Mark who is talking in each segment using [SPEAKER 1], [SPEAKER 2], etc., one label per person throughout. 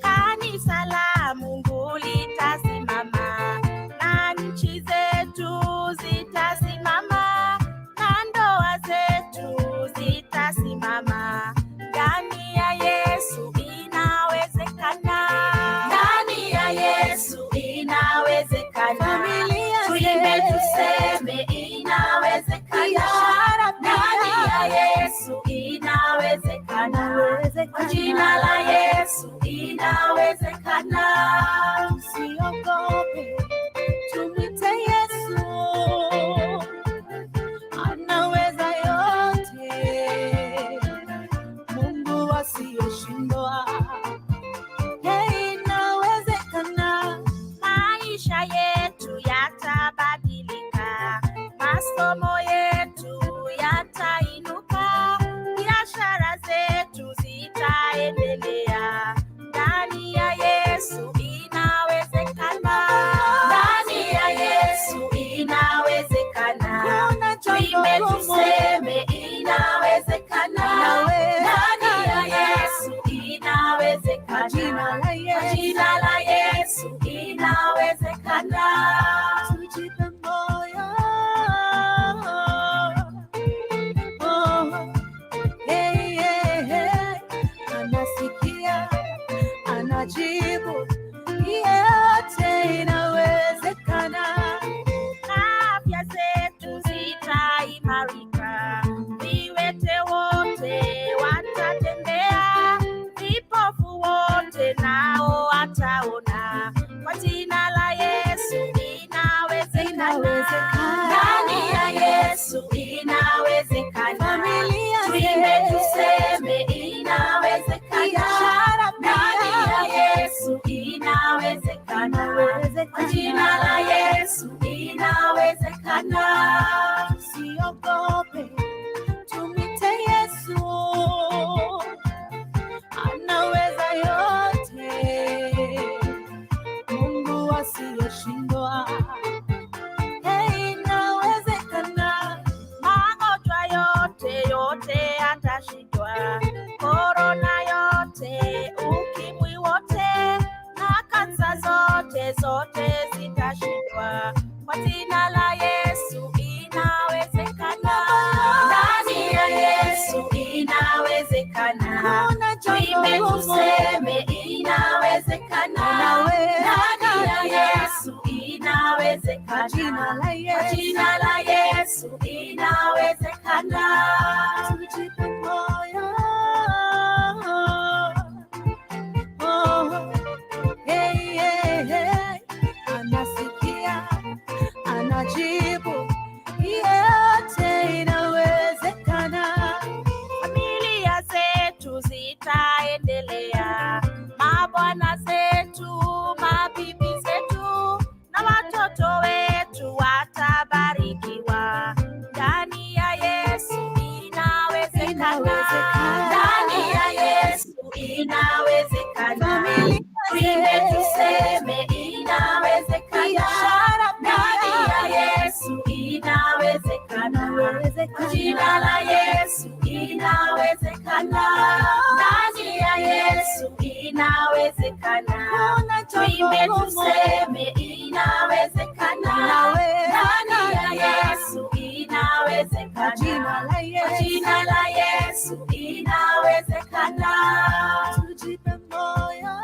[SPEAKER 1] Kanisa la Mungu litasimama na nchi zetu zitasimama na ndoa zetu zitasimama. Ndani ya Yesu inawezekana. Ndani ya Yesu inawezekana. Tuimbe tuseme inawezekana. Ndani ya Yesu inawezekana. Kwa jina la Yesu inawezekana. Usiogope, tumwite Yesu, anaweza yote. Mungu asiyeshindwa, inawezekana. Maisha yetu yatabadilika, masomo yetu yatainuka, biashara zetu zitaendelea. Ndani ya Yesu inawezekana. Ndani ya Yesu inawezekana. Tuimbe tuseme inawezekana. Ndani ya Yesu inawezekana. Jina la Yesu inawezekana. Tujipe moyo. Anasikia, anajibu, yote inawezekana. Afya zetu zitaimarika, viwete wote watatembea, vipofu wote nao wataona. Kwa jina la Yesu inawezekana. Ndani ya Yesu inawezekana. Tuimbe tuseme inawezekana. Ndani ya Yesu inawezekana. Kwa jina la Yesu inawezekana. Usiogope, tumwite Yesu, anaweza yote. Mungu asiyeshindwa, inawezekana. Magonjwa yote atashindwa, korona yote, ukimwi wote na kansa zote zitashindwa. Kwa jina la Yesu inawezekana. Ndani ya Yesu inawezekana. Tuimbe tuseme inawezekana. Ndani ya Yesu inawezekana. Jina la Yesu inawezekana. Tujipe moyo. Anasikia, anajibu, yote inawezekana. Familia zetu zitaendelea, mabwana zetu, mabibi zetu na watoto wetu watabarikiwa. Ndani ya Yesu inawezekana. Ndani ya Yesu inawezekana. Tuimbe tuseme inawezekana. Ndani ya Yesu inawezekana. Jina la Yesu inawezekana. Ndani ya Yesu inawezekana. Tuimbe tuseme inawezekana. Ndani ya Yesu inawezekana. Jina la Yesu inawezekana. Tujipe moyo.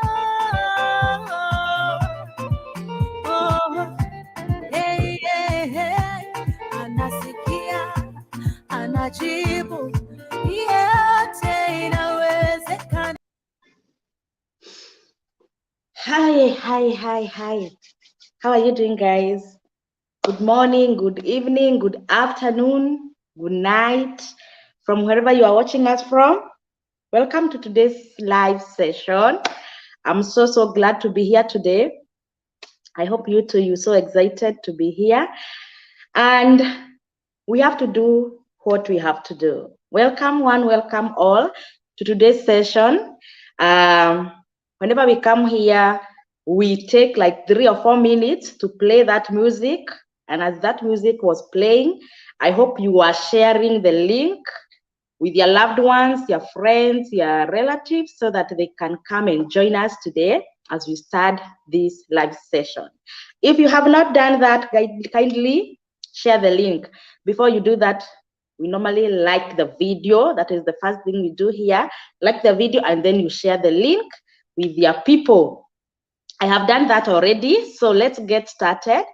[SPEAKER 1] Anasikia, anajibu, yote inawezekana.
[SPEAKER 2] Hi. How are you doing, guys? Good morning, good evening, good afternoon, good night, from wherever you are watching us from. Welcome to today's live session. I'm so glad to be here today. I hope you too, you're so excited to be here. And we have to do what we have to do. Welcome one, welcome all to today's session. Whenever we come here, we take like 3 or 4 minutes to play that music. And as that music was playing, I hope you are sharing the link with your loved ones, your friends, your relatives, so that they can come and join us today as we start this live session. If you have not done that, kindly share the link. Before you do that, we normally like the video. That is the first thing we do here. Like the video, and then you share the link with your people. I have done that already, so let's get started.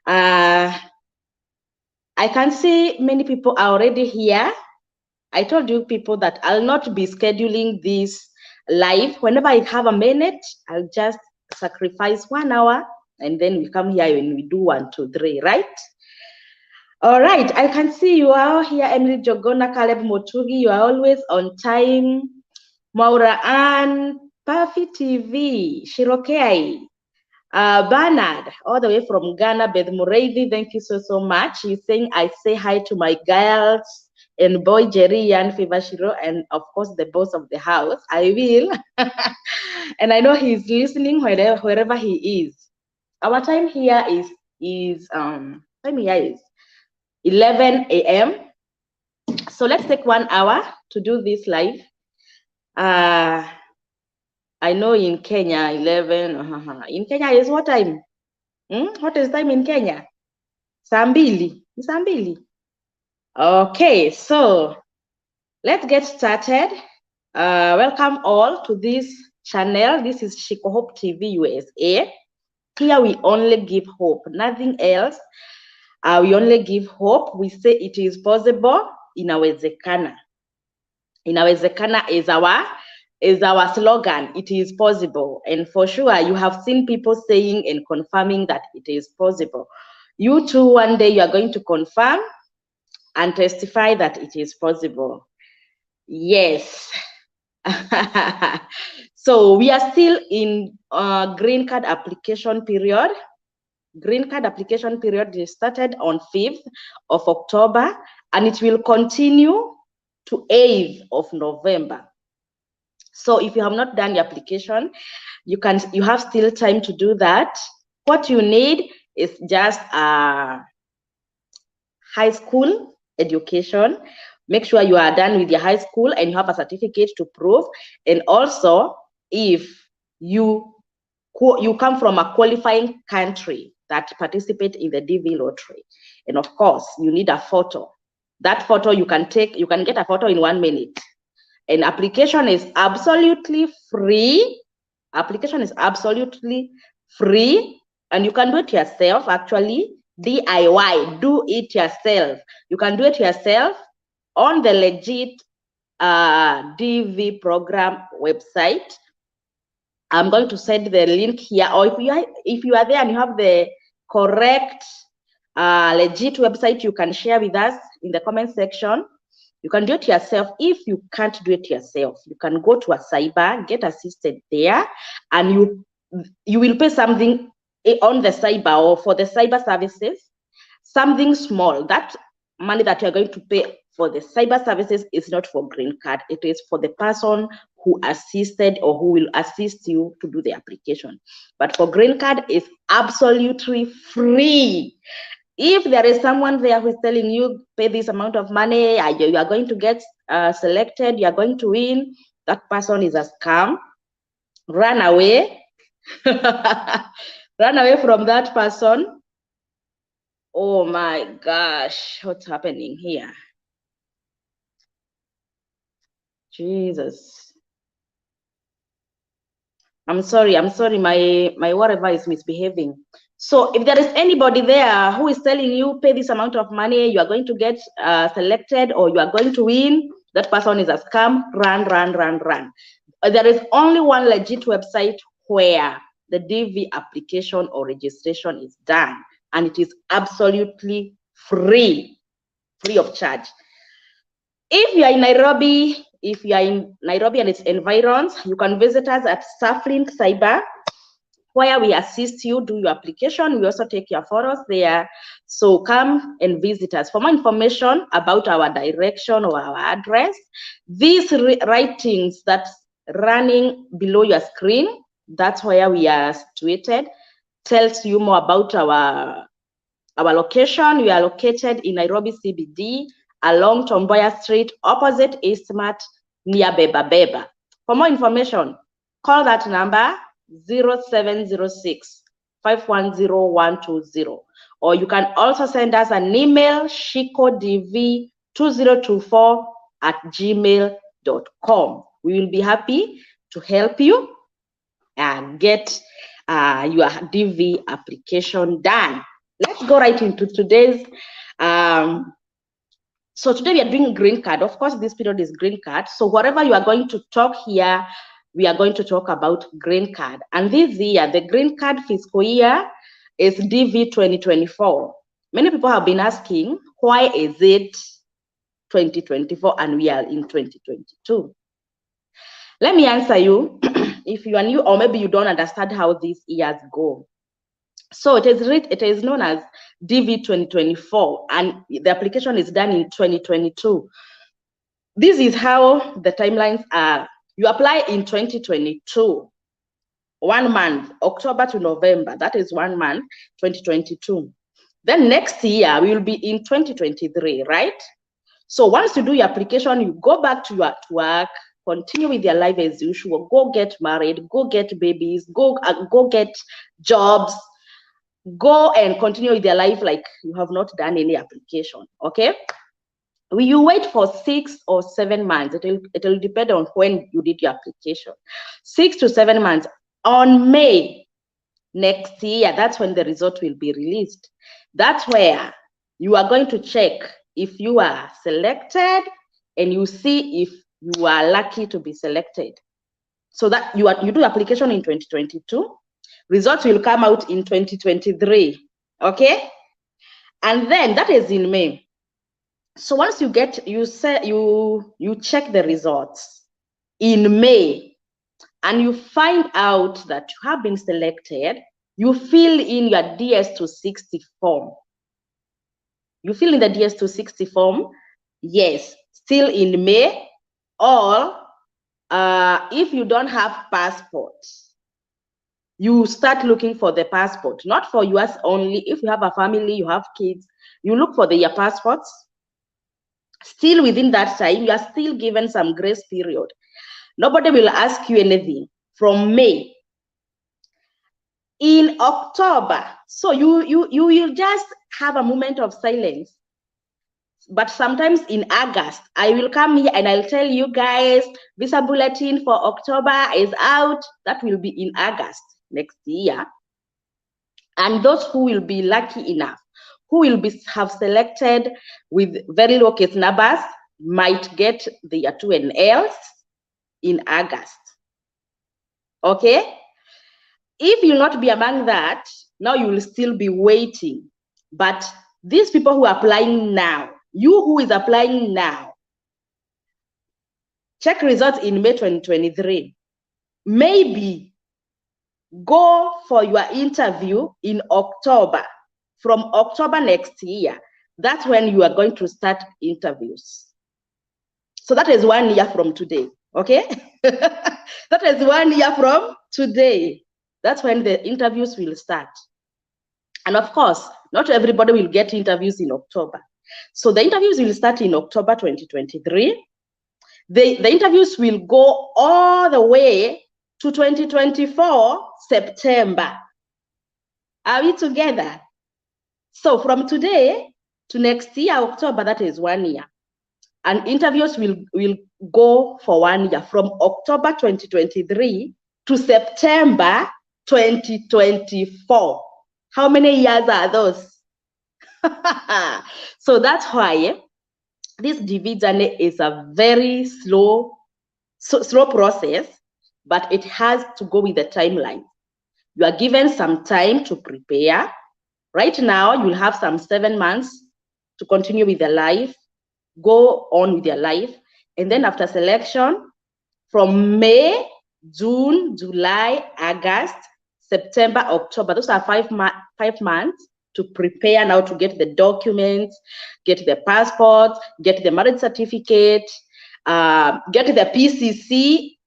[SPEAKER 2] I can see many people are already here. I told you people that I'll not be scheduling this live. Whenever I have a minute, I'll just sacrifice 1 hour, and then we come here and we do 1, 2, 3, right? All right, I can see you are here. Emily Jogona, Caleb Motugi, you are always on time. Maura Ann, Puffy TV, Shirokei, Bernard, all the way from Ghana, Beth Mureithi, thank you so much. He's saying, I say hi to my girls and boy Jerry, Yan, Fivashiro, and of course the boss of the house. I will. And I know he's listening wherever he is. Our time here is 11 a.m. So let's take 1 hour to do this live. I know in Kenya, 11. In Kenya is what time? What is time in Kenya? Sambili. Okay, so let's get started. Welcome all to this channel. This is Shiko Hope TV USA. Here we only give hope, nothing else. We only give hope. We say it is possible. Inawezekana. Inawezekana is our slogan. It is possible. And for sure, you have seen people saying and confirming that it is possible. You too, one day you are going to confirm and testify that it is possible. Yes. So we are still in green card application period. Green card application period is started on 5th of October, and it will continue to 8th of November. So if you have not done your application, you have still time to do that. What you need is just a high school education. Make sure you are done with your high school and you have a certificate to prove. And also, if you come from a qualifying country that participate in the DV lottery, and of course, you need a photo. That photo you can get a photo in 1 minute. And application is absolutely free. Application is absolutely free, and you can do it yourself. Actually, DIY, do it yourself. You can do it yourself on the legit DV program website. I'm going to send the link here, or if you are there and you have the correct legit website, you can share with us in the comment section. You can do it yourself. If you can't do it yourself, you can go to a cyber, get assisted there, and you will pay something on the cyber or for the cyber services, something small. That money that you're going to pay for the cyber services is not for green card. It is for the person who assisted or who will assist you to do the application. But for green card, it's absolutely free. If there is someone there who is telling you, pay this amount of money, you are going to get selected, you are going to win, that person is a scam. Run away. Run away from that person. Oh my gosh, what's happening here? Jesus. I'm sorry, my whatever is misbehaving. So if there is anybody there who is telling you, pay this amount of money, you are going to get selected or you are going to win, that person is a scam. Run. There is only one legit website where the DV application or registration is done, and it is absolutely free of charge. If you are in Nairobi, and its environs, you can visit us at Surflink Cyber, where we assist you do your application. We also take your photos there. So come and visit us. For more information about our direction or our address, these writings that's running below your screen, That's where we are situated. Tells you more about our location. We are located in Nairobi CBD along Tomboya Street, opposite Eastmart, near Beba Beba. For more information, call that number 0706 510 or you can also send us an email, shikodv2024@gmail.com. We will be happy to help you and get your DV application done. Let's go right into today's. So today we are doing green card. Of course, this period is green card. So whatever you are going to talk here, we are going to talk about green card. And this year, the green card fiscal year is DV 2024. Many people have been asking, why is it 2024 and we are in 2022? Let me answer you. If you are new or maybe you don't understand how these years go. So it is known as DV 2024 and the application is done in 2022. This is how the timelines are. You apply in 2022, 1 month, October to November, that is 1 month, 2022. Then next year, we will be in 2023, right? So once you do your application, you go back to your work, continue with your life as usual, go get married, go get babies, go get jobs, go and continue with your life like you have not done any application, okay? You wait for 6 or 7 months. It will depend on when you did your application. 6 to 7 months. On May next year, that's when the result will be released. That's where you are going to check if you are selected and you see if you are lucky to be selected. So that you do application in 2022, results will come out in 2023, okay? And then that is in May. So once you check the results in May and you find out that you have been selected, you fill in your DS260 form. You fill in the DS260 form, yes, still in May, or if you don't have passport, you start looking for the passport, not for yours only. If you have a family, you have kids, you look for your passports. Still within that time, you are still given some grace period. Nobody will ask you anything from May. In October, so you will just have a moment of silence. But sometimes in August, I will come here and I'll tell you guys, visa bulletin for October is out. That will be in August next year. And those who will be lucky enough, who will have selected with very low case numbers, might get their 2NLs in August. Okay? If you'll not be among that, now you will still be waiting. But these people who are applying now, you who is applying now, check results in May 2023. Maybe go for your interview in October. From October next year, that's when you are going to start interviews. So that is 1 year from today, okay? That is 1 year from today. That's when the interviews will start. And of course, not everybody will get interviews in October. So the interviews will start in October 2023. The interviews will go all the way to 2024 September. Are we together? So from today to next year, October, that is 1 year. And interviews will go for 1 year from October 2023 to September 2024. How many years are those? So that's why this DV journey is a very slow process, but it has to go with the timeline. You are given some time to prepare. Right now, you'll have some 7 months to continue with your life, go on with your life. And then after selection, from May, June, July, August, September, October, those are 5 months to prepare now to get the documents, get the passport, get the marriage certificate, get the PCC,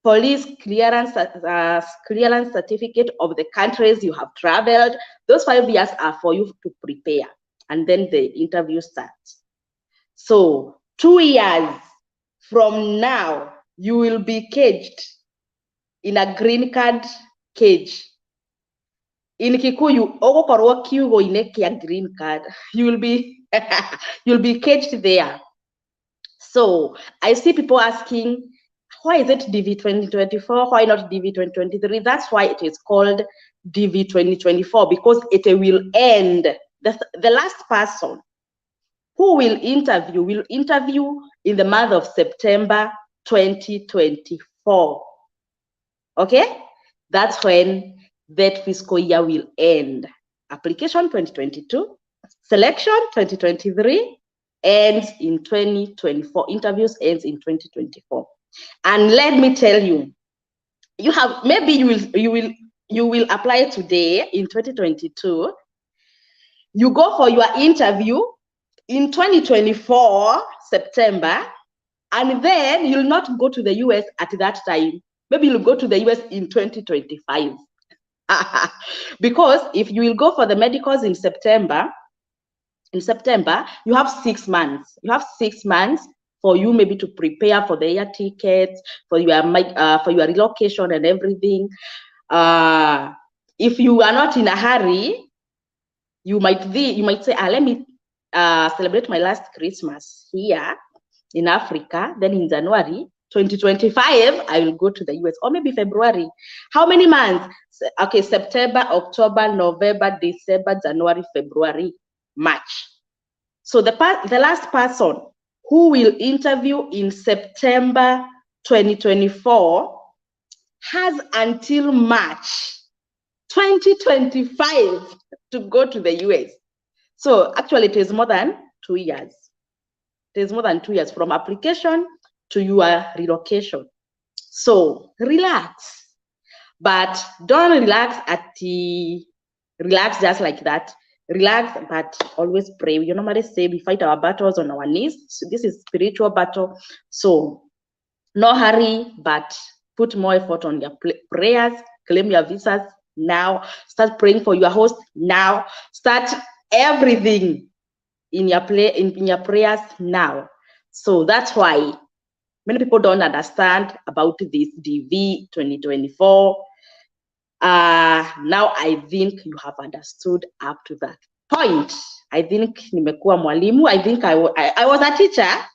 [SPEAKER 2] police clearance certificate of the countries you have traveled. Those 5 years are for you to prepare, and then the interview starts. So 2 years from now, you will be caged in a green card cage. In Kikuyu, ogokorwo kiugo-inĩ kĩa green card, you will be you'll be caged there. So I see people asking, why is it DV2024? Why not DV2023? That's why it is called DV2024, because it will end. The last person who will interview in the month of September 2024. Okay? That's when that fiscal year will end. Application 2022, selection 2023, ends in 2024. Interviews ends in 2024. And let me tell you, you have, maybe you will apply today in 2022. You go for your interview in 2024 September, and then you'll not go to the US at that time. Maybe you'll go to the US in 2025. Because if you will go for the medicals in September, you have 6 months. You have 6 months for you maybe to prepare for the air tickets, for your relocation and everything. If you are not in a hurry, you might say, let me celebrate my last Christmas here in Africa. Then in January 2025, I will go to the US, or maybe February. How many months? Okay, September, October, November, December, January, February, March. So the last person who will interview in September 2024 has until March 2025 to go to the US. So actually it is more than 2 years. It is more than 2 years from application to your relocation. So relax. But don't relax just like that. Relax, but always pray. You normally say we fight our battles on our knees. So this is spiritual battle. So no hurry, but put more effort on your prayers. Claim your visas now. Start praying for your host now. Start everything in your prayers now. So that's why many people don't understand about this DV 2024. Now I think you have understood up to that point. I think nimekuwa mwalimu. I think I was a teacher,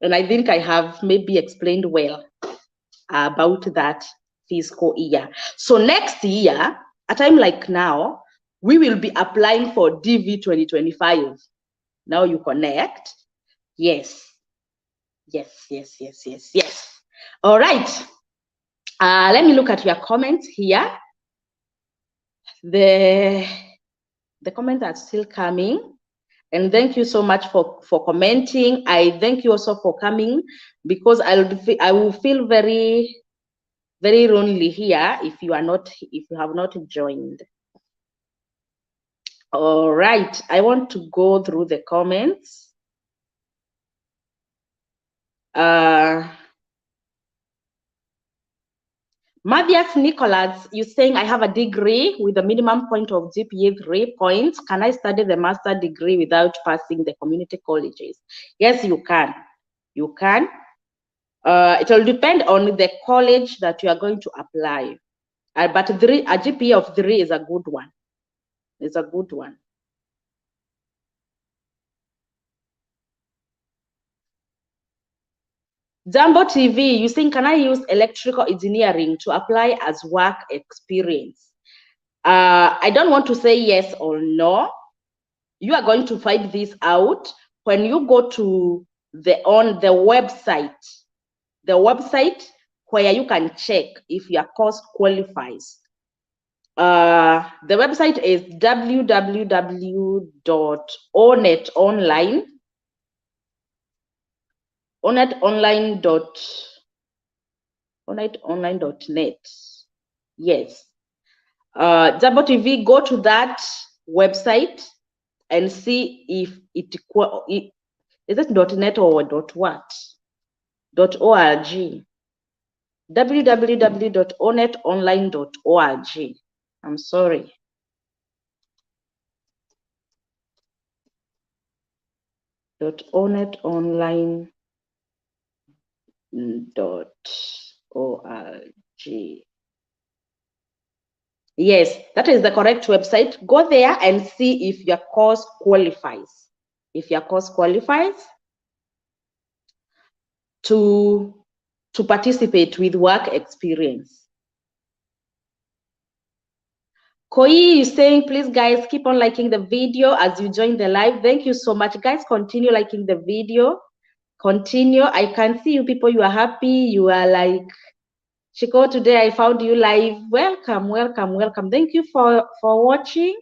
[SPEAKER 2] and I think I have maybe explained well about that fiscal year. So next year, a time like now, we will be applying for DV 2025. Now you connect. Yes. All right. Let me look at your comments here. The comments are still coming, and thank you so much for commenting. I thank you also for coming, because I will feel very, very lonely here if you have not joined. All right, I want to go through the comments. Matthias Nicholas, you're saying I have a degree with a minimum point of GPA 3 points. Can I study the master degree without passing the community colleges? Yes, you can. You can. It will depend on the college that you are going to apply. But a GPA of 3 is a good one. It's a good one. Jumbo TV, you think, can I use electrical engineering to apply as work experience? I don't want to say yes or no. You are going to find this out when you go to the website where you can check if your course qualifies. The website is www.onetonline.net. Yes. Jumbo TV, go to that website and see if is it .net or .what? .org. www.onetonline.org. I'm sorry. .onetonline.org. Yes, that is the correct website. Go there and see if your course qualifies. If your course qualifies to participate with work experience. Koi is saying, please guys, keep on liking the video as you join the live. Thank you so much. Guys, continue liking the video. Continue. I can see you people, you are happy. You are like, Shiko, today I found you live. Welcome, welcome, welcome. Thank you for watching.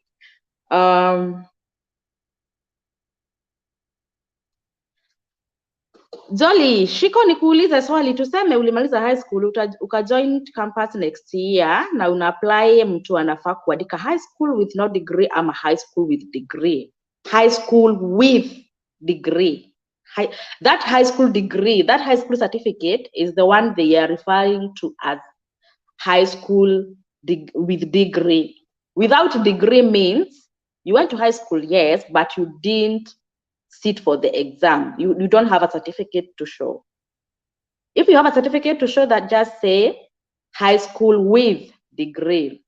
[SPEAKER 2] Jolly, Shiko nikuulize swali, tuseme ulimaliza high school, ukajoin campus next year, na una apply mtu anafaa kuandika high school with no degree ama high school with degree. High school with degree. That high school degree, that high school certificate is the one they are referring to as high school with degree. Without degree means you went to high school, yes, but you didn't sit for the exam. You don't have a certificate to show. If you have a certificate to show, that just say high school with degree.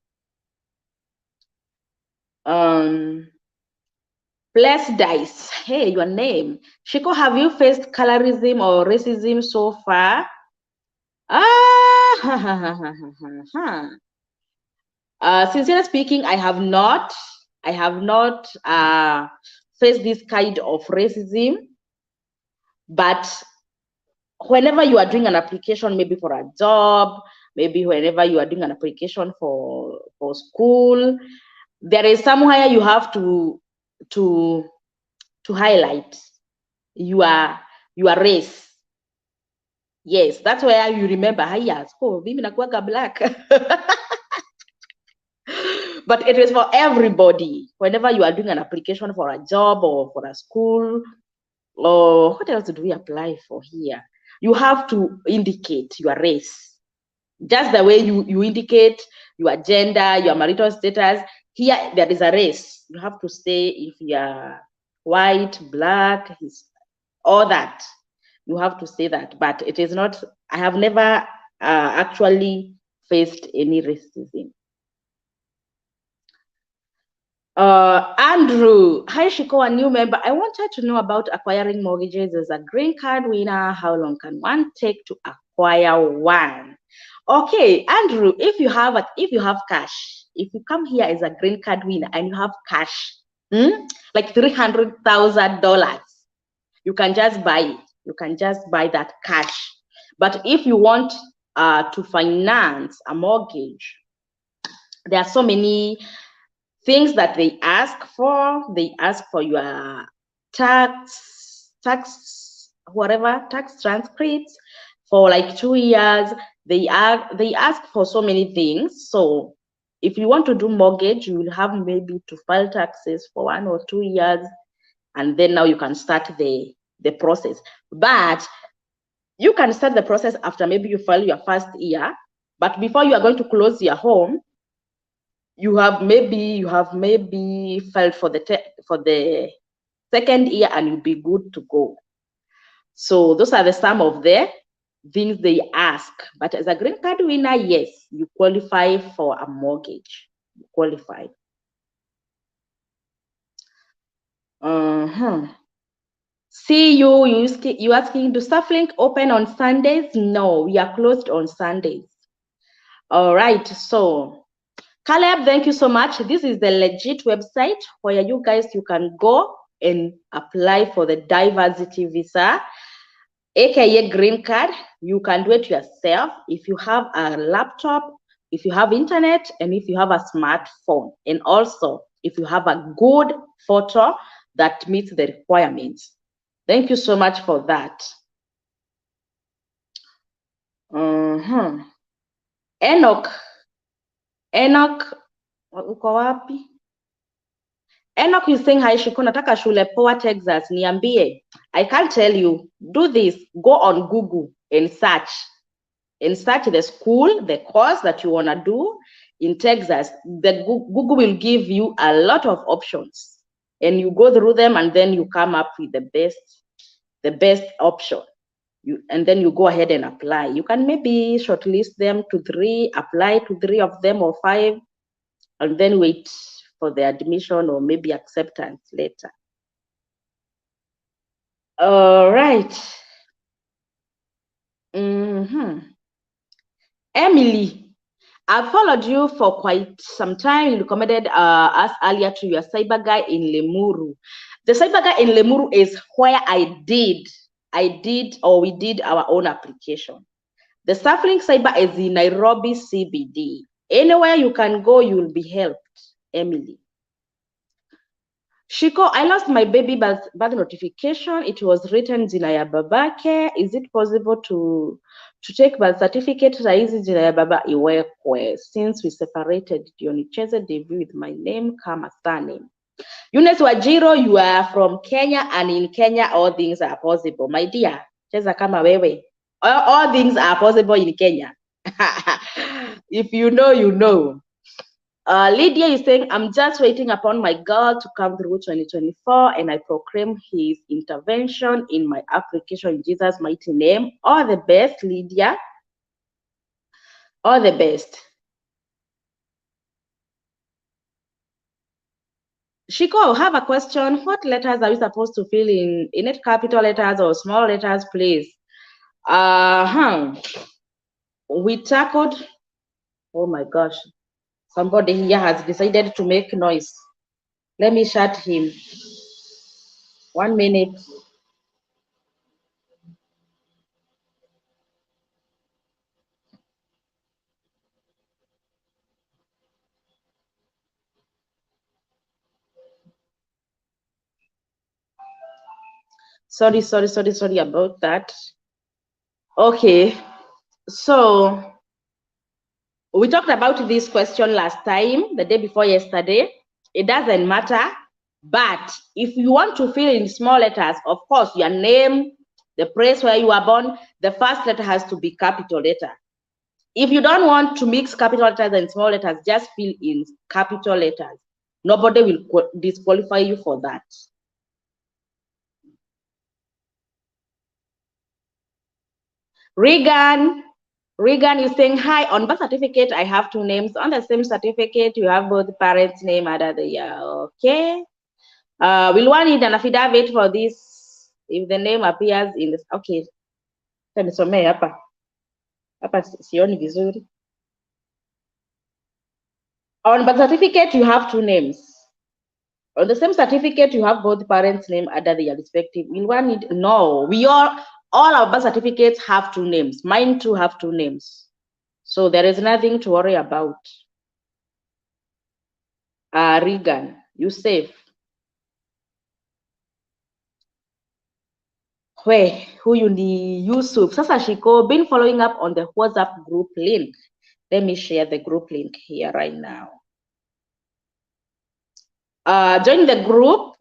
[SPEAKER 2] Blessed Dice, hey, your name. Shiko, have you faced colorism or racism so far? Sincerely speaking, I have not. I have not faced this kind of racism. But whenever you are doing an application, maybe for a job, maybe whenever you are doing an application for school, there is somewhere you have to highlight your race. Yes, that's where you remember, yes, oh, mimi nakuwaga black. But it is for everybody. Whenever you are doing an application for a job or for a school, or what else do we apply for here? You have to indicate your race. Just the way you indicate your gender, your marital status, here there is a race. You have to say if you're white, black, all that. You have to say that, but it is not, I have never actually faced any racism. Andrew, hi Shiko, a new member. I wanted to know about acquiring mortgages as a green card winner. How long can one take to acquire one? Okay, Andrew, if you have cash, if you come here as a green card winner and you have cash, like $300,000, you can just buy it. You can just buy that cash. But if you want to finance a mortgage, there are so many things that they ask for. They ask for your tax transcripts for like 2 years. They ask for so many things. So if you want to do mortgage, you will have maybe to file taxes for 1 or 2 years, and then now you can start the process. But you can start the process after maybe you file your first year. But before you are going to close your home, you have maybe filed for the second year, and you'll be good to go. So those are some of the things they ask. But as a green card winner, yes, you qualify for a mortgage. You qualify. See you asking, do Surflink open on Sundays? No, we are closed on Sundays. All right, so Caleb, thank you so much. This is the legit website where you can go and apply for the diversity visa, aka green card. You can do it yourself if you have a laptop, if you have internet, and if you have a smartphone, and also if you have a good photo that meets the requirements. Thank you so much for that. Enoch, uko wapi? Enoch is saying, hi Shiko, nataka shule poa Texas, niambie. I can't tell you. Do this. Go on Google and search. and search the school, the course that you want to do in Texas. The Google will give you a lot of options, and you go through them, and then you come up with the best option. And then you go ahead and apply. You can maybe shortlist them to 3, apply to 3 of them or 5, and then wait for the admission or maybe acceptance later. All right. Emily, I've followed you for quite some time. You recommended us earlier to your cyber guy in Lemuru. The cyber guy in Lemuru is where we did our own application. The Surflink Cyber is in Nairobi CBD. Anywhere you can go, you'll be helped, Emily. Shiko, I lost my baby birth notification. It was written jina ya babake. Is it possible to take birth certificate raizi jina ya baba iwekwe? Since we separated, nicheze DV with my name kama surname. Eunice Wajiro, you are from Kenya, and in Kenya all things are possible. My dear, cheza kama wewe. All things are possible in Kenya. If you know, you know. Lydia is saying, I'm just waiting upon my God to come through 2024, and I proclaim his intervention in my application in Jesus' mighty name. All the best, Lydia. All the best. Shiko, I have a question. What letters are we supposed to fill in? In it capital letters or small letters, please? We tackled, oh my gosh. Somebody here has decided to make noise. Let me shut him. 1 minute. Sorry about that. Okay, so we talked about this question last time, the day before yesterday. It doesn't matter, but if you want to fill in small letters, of course, your name, the place where you are born, the first letter has to be capital letter. If you don't want to mix capital letters and small letters, just fill in capital letters. Nobody will disqualify you for that. Regan is saying, hi, on birth certificate, I have 2 names. On the same certificate, you have both parents' name under the year. Okay. Will one need an affidavit for this if the name appears in this? Okay. Nisomee hapa. Hapa sioni vizuri. On birth certificate, you have 2 names. On the same certificate, you have both parents' name under the respective. Will one need? No. All our birth certificates have 2 names. Mine too have 2 names. So there is nothing to worry about. Regan, you safe. Who you need? Yusuf. Sasa Shiko, been following up on the WhatsApp group link. Let me share the group link here right now. Join the group.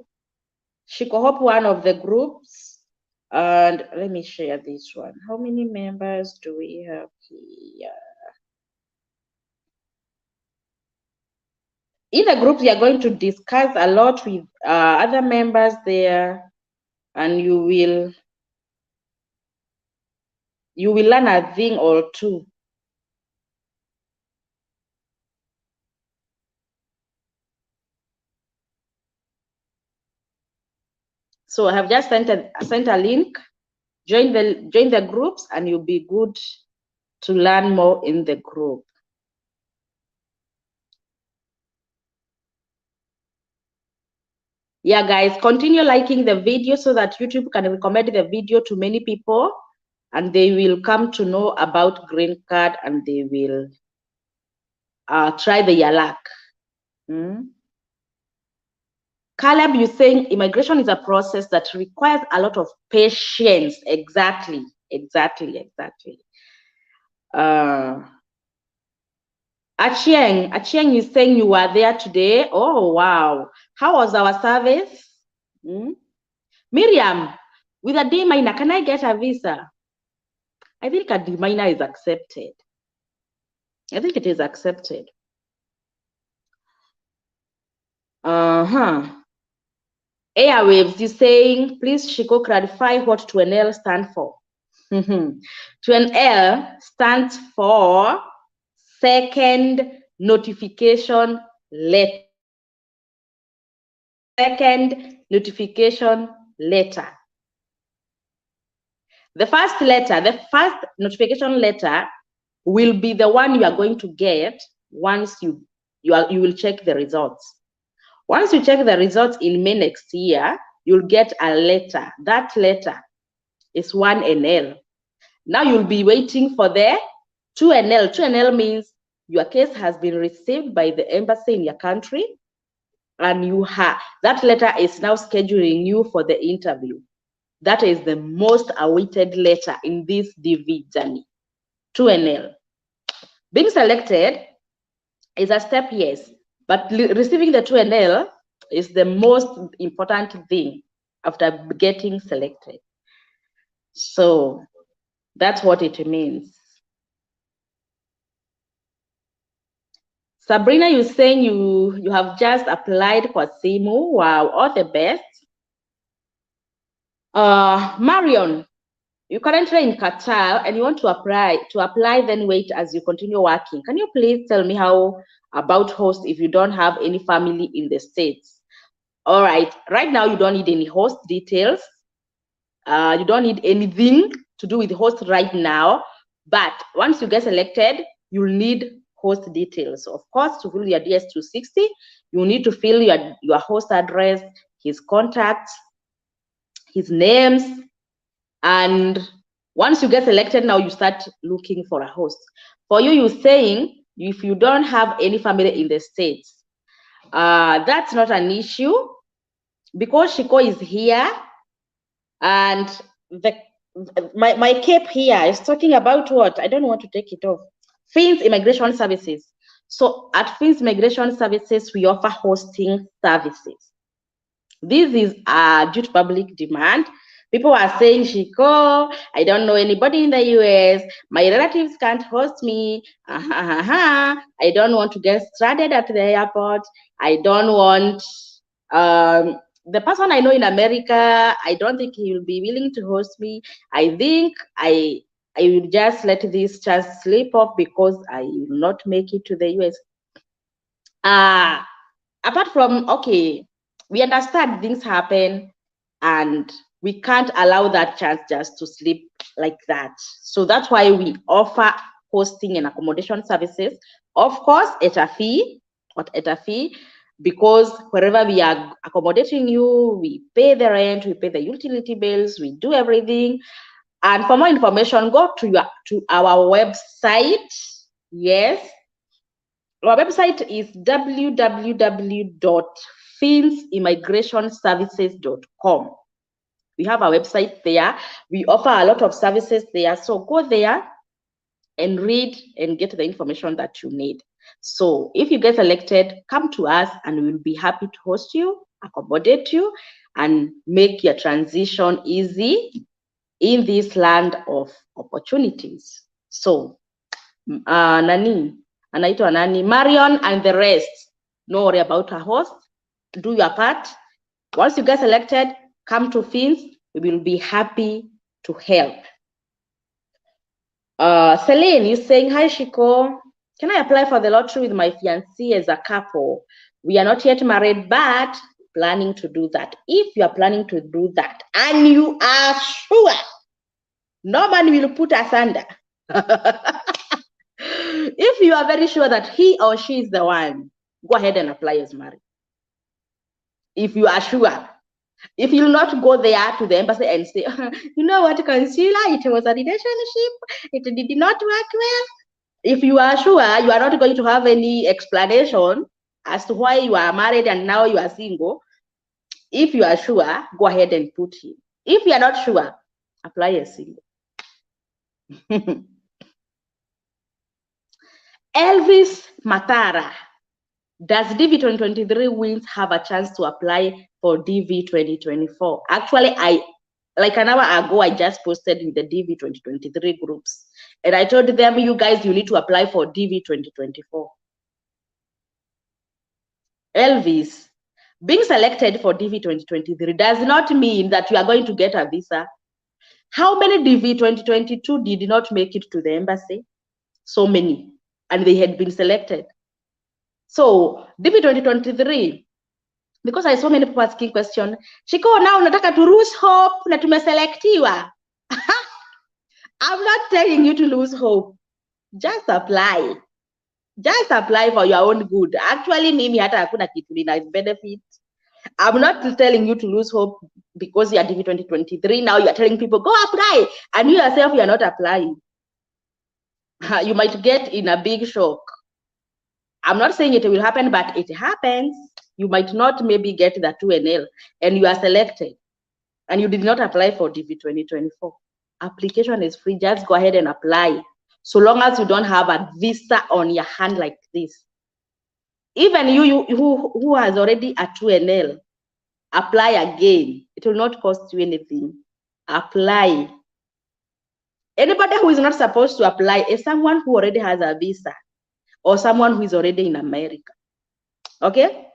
[SPEAKER 2] Shiko, hope one of the groups. And let me share this one. How many members do we have here? In the group, we are going to discuss a lot with other members there, and you will learn a thing or two. So I have just sent a link. Join the groups, and you'll be good to learn more in the group. Yeah, guys, continue liking the video so that YouTube can recommend the video to many people, and they will come to know about Greencard, and they will try their luck. Caleb, you're saying immigration is a process that requires a lot of patience. Exactly. Achieng is saying you were there today. Oh, wow. How was our service? Miriam, with a D minor, can I get a visa? I think a D minor is accepted. I think it is accepted. Airwaves is saying, please, Shiko, clarify what 2NL stand for. 2NL stands for second notification letter. Second notification letter. The first notification letter will be the one you are going to get once you will check the results. Once you check the results in May next year, you'll get a letter. That letter is 1NL. Now you'll be waiting for the 2NL. 2NL means your case has been received by the embassy in your country, and that letter is now scheduling you for the interview. That is the most awaited letter in this DV journey. 2NL. Being selected is a step, yes, but receiving the 2NL is the most important thing after getting selected. So that's what it means. Sabrina, you're saying you have just applied for SIMU. Wow, all the best. Marion, you're currently in Qatar and you want to apply, then wait as you continue working. Can you please tell me how about host if you don't have any family in the States? All right, right now you don't need any host details. You don't need anything to do with host right now, but once you get selected, you'll need host details. Of course, to fill your DS-260, you need to fill your host address, his contacts, his names, and once you get selected, now you start looking for a host. For you, you're saying if you don't have any family in the States, that's not an issue because Shiko is here, and my cape here is talking about what? I don't want to take it off. Fins Immigration Services. So at Fins Immigration Services, we offer hosting services. This is due to public demand. People are saying, Shiko, I don't know anybody in the US. My relatives can't host me. I don't want to get stranded at the airport. I don't want the person I know in America. I don't think he will be willing to host me. I think I will just let this chance slip off because I will not make it to the US. Apart from, okay, we understand things happen and we can't allow that chance just to slip like that. So that's why we offer hosting and accommodation services. Of course, at a fee, because wherever we are accommodating you, we pay the rent, we pay the utility bills, we do everything. And for more information, go to our website. Yes. Our website is www.finsimmigrationservices.com. We have a website there. We offer a lot of services there. So go there and read and get the information that you need. So if you get selected, come to us and we'll be happy to host you, accommodate you, and make your transition easy in this land of opportunities. So, Marion and the rest, don't worry about a host. Do your part. Once you get selected, come to Fins. We will be happy to help. Celine, you're saying, hi, Shiko. Can I apply for the lottery with my fiancé as a couple? We are not yet married, but planning to do that. If you are planning to do that and you are sure no man will put us under, if you are very sure that he or she is the one, go ahead and apply as married. If you are sure. If you'll not go there to the embassy and say, you know what, consular, it was a relationship, it did not work well. If you are sure, you are not going to have any explanation as to why you are married and now you are single. If you are sure, go ahead and put him. If you are not sure, apply as single. Elvis Matara. Does DV2023 wins have a chance to apply for DV2024? Actually, like an hour ago, I just posted in the DV 2023 groups. And I told them, you guys, you need to apply for DV 2024. Elvis, being selected for DV 2023 does not mean that you are going to get a visa. How many DV 2022 did not make it to the embassy? So many. And they had been selected. So DV 2023, because I saw many people asking question, Shiko, now nataka to lose hope na tumeselektiwa. I'm not telling you to lose hope. Just apply. Just apply for your own good. Actually, mimi hata hakuna kitu nina benefit. I'm not telling you to lose hope because you are DV 2023. Now you are telling people, go apply. And you yourself, you are not applying. You might get in a big shock. I'm not saying it will happen, but it happens. You might not maybe get the 2NL and you are selected and you did not apply for DV 2024. Application is free. Just go ahead and apply. So long as you don't have a visa on your hand like this. Even you who has already a 2NL, apply again. It will not cost you anything. Apply. Anybody who is not supposed to apply is someone who already has a visa or someone who is already in America. Okay?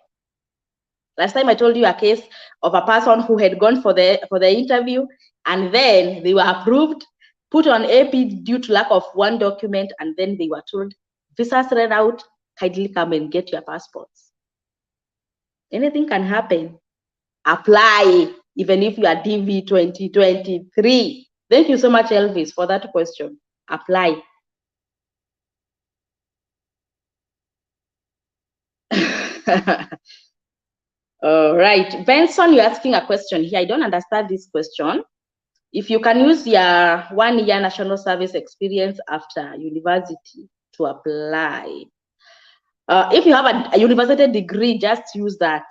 [SPEAKER 2] Last time I told you a case of a person who had gone for the interview and then they were approved, put on AP due to lack of one document, and then they were told, visas ran out, kindly come and get your passports. Anything can happen. Apply, even if you are DV 2023. Thank you so much, Elvis, for that question. Apply. All right, Benson, you're asking a question here. I don't understand this question. If you can use your 1 year national service experience after university to apply. If you have a university degree, just use that.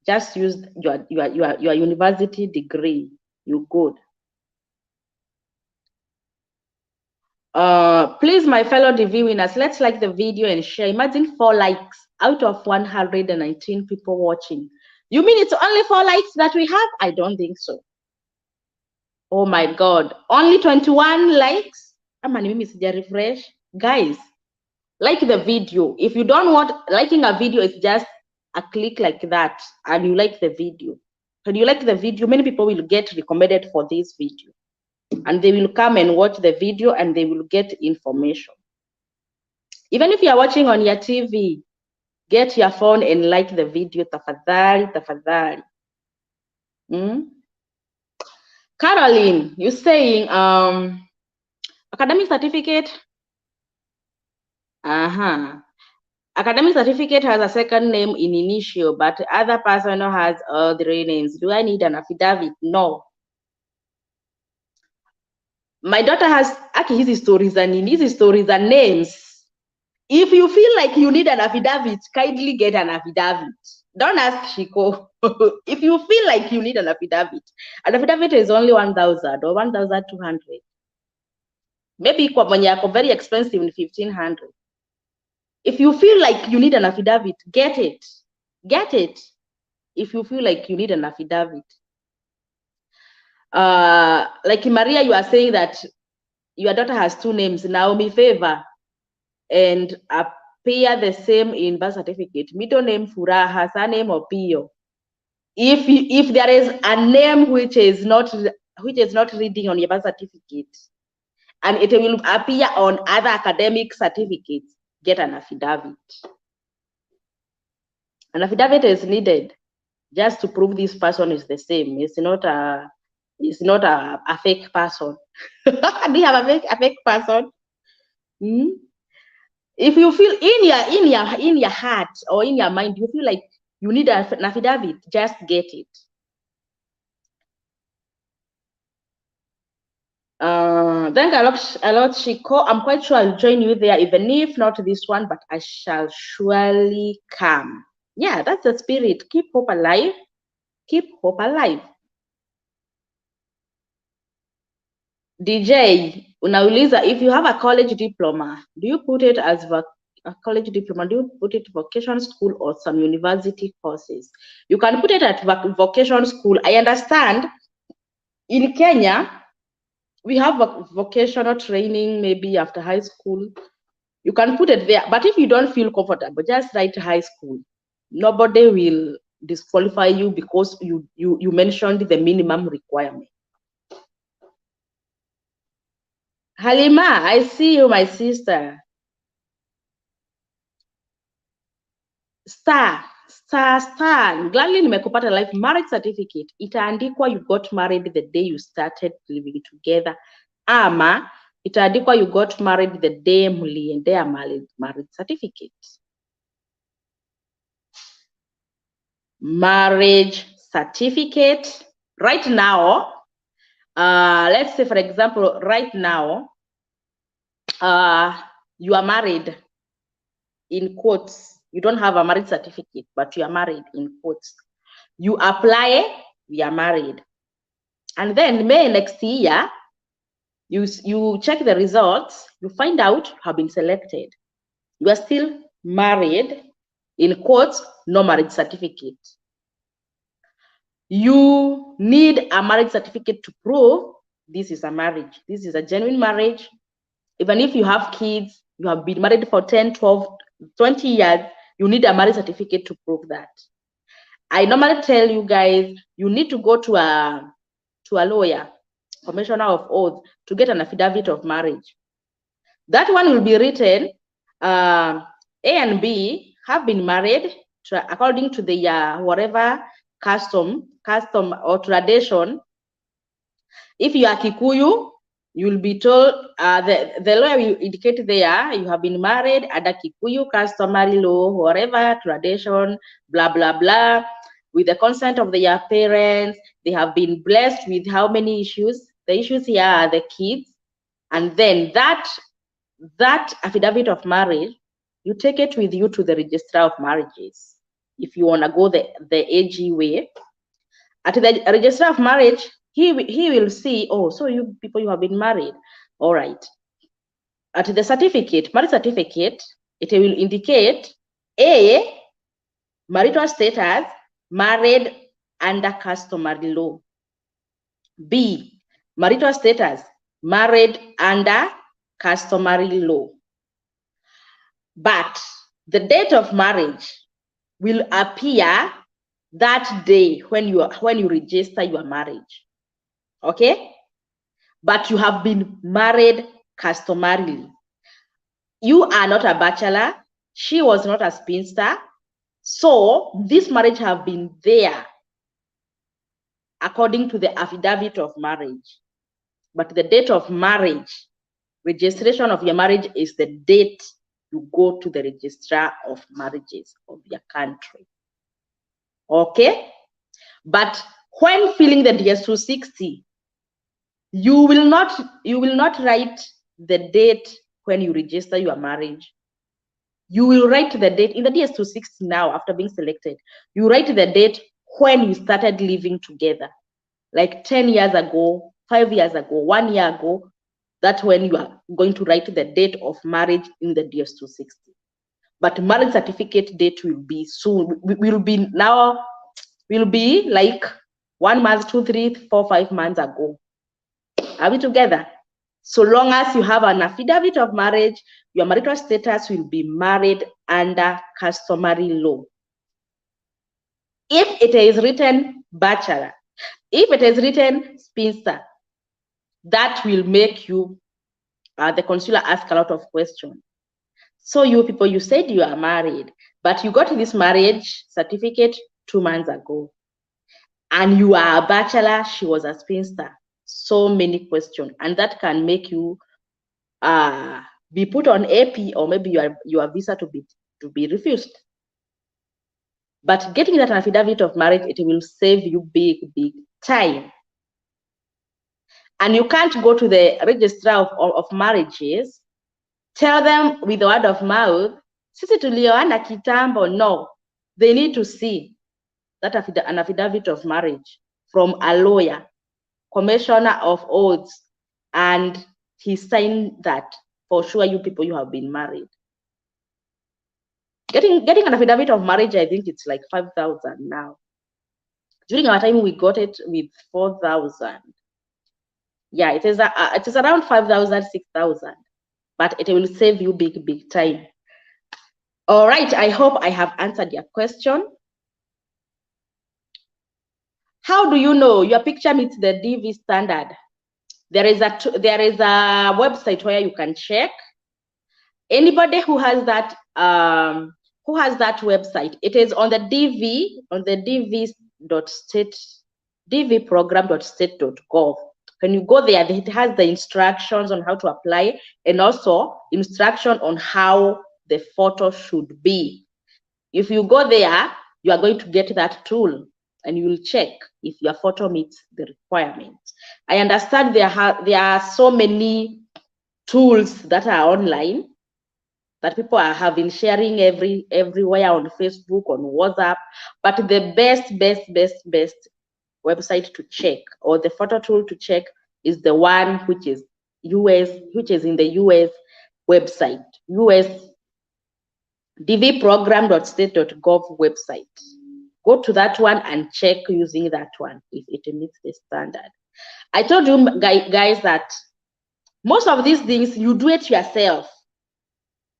[SPEAKER 2] Just use your university degree. You're good. Please, my fellow DV winners, let's like the video and share. Imagine 4 likes out of 119 people watching. You mean it's only 4 likes that we have? I don't think so. Oh my God, only 21 likes? Refresh. Guys, like the video. If you don't want, liking a video is just a click like that and you like the video. When you like the video, many people will get recommended for this video. And they will come and watch the video and they will get information. Even if you are watching on your TV, get your phone and like the video. Tafadhali, tafadhali. Caroline, you're saying academic certificate. Academic certificate has a second name in initial, but the other person has all 3 names. Do I need an affidavit? No. My daughter has his stories and names. If you feel like you need an affidavit, kindly get an affidavit. Don't ask Shiko. If you feel like you need an affidavit is only 1,000 or 1,200. Maybe very expensive in 1,500. If you feel like you need an affidavit, get it. Get it. If you feel like you need an affidavit. Like Maria, you are saying that your daughter has 2 names, Naomi Favor, and appear the same in birth certificate. Middle name Furaha, surname Opio. If there is a name which is not reading on your birth certificate, and it will appear on other academic certificates, get an affidavit. An affidavit is needed just to prove this person is the same. It's not a fake person. Do you have a fake person? If you feel in your heart or in your mind, you feel like you need an affidavit, just get it. Thank a lot, Shiko. I'm quite sure I'll join you there, even if not this one, but I shall surely come. Yeah, that's the spirit. Keep hope alive. Keep hope alive. DJ, unauliza, if you have a college diploma, do you put it as a college diploma? Do you put it vocation school or some university courses? You can put it at vocation school. I understand In Kenya, we have vocational training, maybe after high school. You can put it there, but if you don't feel comfortable, just write high school. Nobody will disqualify you because you mentioned the minimum requirement. Halima, I see you, my sister. Star. Gladly nimekupata life marriage certificate. Itaandikwa you got married the day you started living together, ama itaandikwa you got married the day mliendea marriage certificate. Marriage certificate right now, let's say for example, right now, you are married, in quotes. You don't have a marriage certificate, but you are married, in quotes. You apply, we are married. And then May next year, you check the results, you find out you have been selected. You are still married, in quotes, no marriage certificate. You need a marriage certificate to prove this is a marriage. This is a genuine marriage. Even if you have kids, you have been married for 10, 12, 20 years, you need a marriage certificate to prove that. I normally tell you guys, you need to go to a lawyer, commissioner of oath, to get an affidavit of marriage. That one will be written, A and B have been married according to the whatever custom or tradition. If you are Kikuyu, you will be told, the lawyer will indicate there, you have been married under Kikuyu customary law, whatever tradition, blah, blah, blah, with the consent of their parents. They have been blessed with how many issues? The issues here are the kids. And then that affidavit of marriage, you take it with you to the registrar of marriages. If you want to go the AG way, at the registrar of marriage, he will see, oh, so you people, you have been married. All right. At the certificate, marriage certificate, it will indicate A, marital status, married under customary law. B, marital status, married under customary law. But the date of marriage will appear that day when you register your marriage. Okay? But you have been married customarily. You are not a bachelor. She was not a spinster. So this marriage have been there according to the affidavit of marriage. But the date of marriage, registration of your marriage, is the date you go to the registrar of marriages of your country. Okay? But when filling the DS260, you will not write the date when you register your marriage. You will write the date in the DS260 now after being selected. You write the date when you started living together, like 10 years ago, 5 years ago, 1 year ago. That's when you are going to write the date of marriage in the DS260. But marriage certificate date will be soon. Will be like 1 month, 2, 3, 4, 5 months ago. Are we together? So long as you have an affidavit of marriage, your marital status will be married under customary law. If it is written bachelor, if it is written spinster, that will make you, the consular ask a lot of questions. So you people, you said you are married, but you got this marriage certificate 2 months ago, and you are a bachelor, she was a spinster. So many questions, and that can make you be put on AP, or maybe your visa to be refused. But getting that affidavit of marriage, it will save you big time. And you can't go to the registrar of marriages, tell them with the word of mouth, sisi tulioana kitambo. No, they need to see that an affidavit of marriage from a lawyer, commissioner of oaths, and he signed that for sure you people, you have been married. Getting an affidavit of marriage, I think it's like 5,000 now. During our time, we got it with 4,000. Yeah, it is around 5,000, 6,000, but it will save you big time. All right, I hope I have answered your question. How do you know your picture meets the DV standard? There is a website where you can check. Anybody who has that website, it is on the dvprogram.state.gov. When you go there, it has the instructions on how to apply and also instruction on how the photo should be. If you go there, you are going to get that tool and you will check if your photo meets the requirements. I understand there are so many tools that are online that people have been sharing everywhere on Facebook, on WhatsApp, but the best website to check, or the photo tool to check, is the one which is in the US website, US dvprogram.state.gov website. Go to that one and check using that one if it meets the standard. I told you guys that most of these things you do it yourself.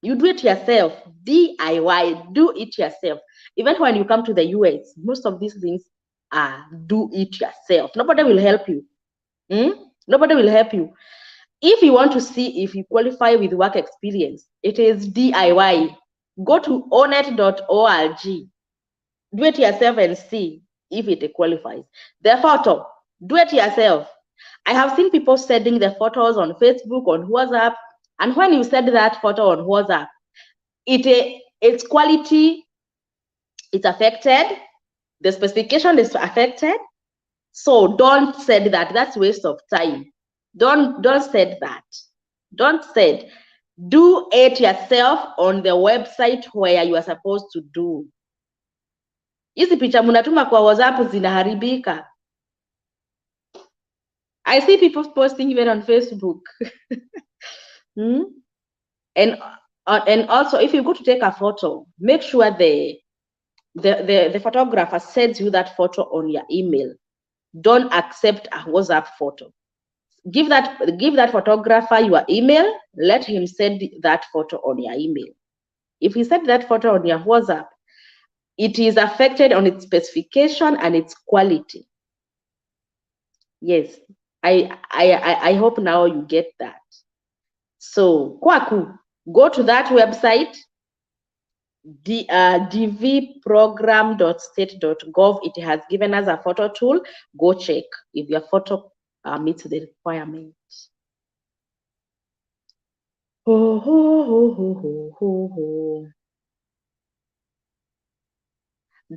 [SPEAKER 2] You do it yourself, DIY, do it yourself. Even when you come to the US, most of these things are do it yourself. Nobody will help you. Nobody will help you. If you want to see if you qualify with work experience, it is DIY. Go to onet.org. Do it yourself and see if it qualifies. The photo, do it yourself. I have seen people sending the photos on Facebook, on WhatsApp, and when you send that photo on WhatsApp, its quality is affected, the specification is affected. So don't send that. That's waste of time. Don't send that. Don't send. Do it yourself on the website where you are supposed to do. Hizi picha munatuma kwa WhatsApp zinaharibika. I see people posting even on Facebook. And also, if you go to take a photo, make sure the photographer sends you that photo on your email. Don't accept a WhatsApp photo. Give that photographer your email. Let him send that photo on your email. If he sent that photo on your WhatsApp, it is affected on its specification and its quality. Yes, I hope now you get that. So, Kwaku, go to that website, dvprogram.state.gov. It has given us a photo tool. Go check if your photo meets the requirements.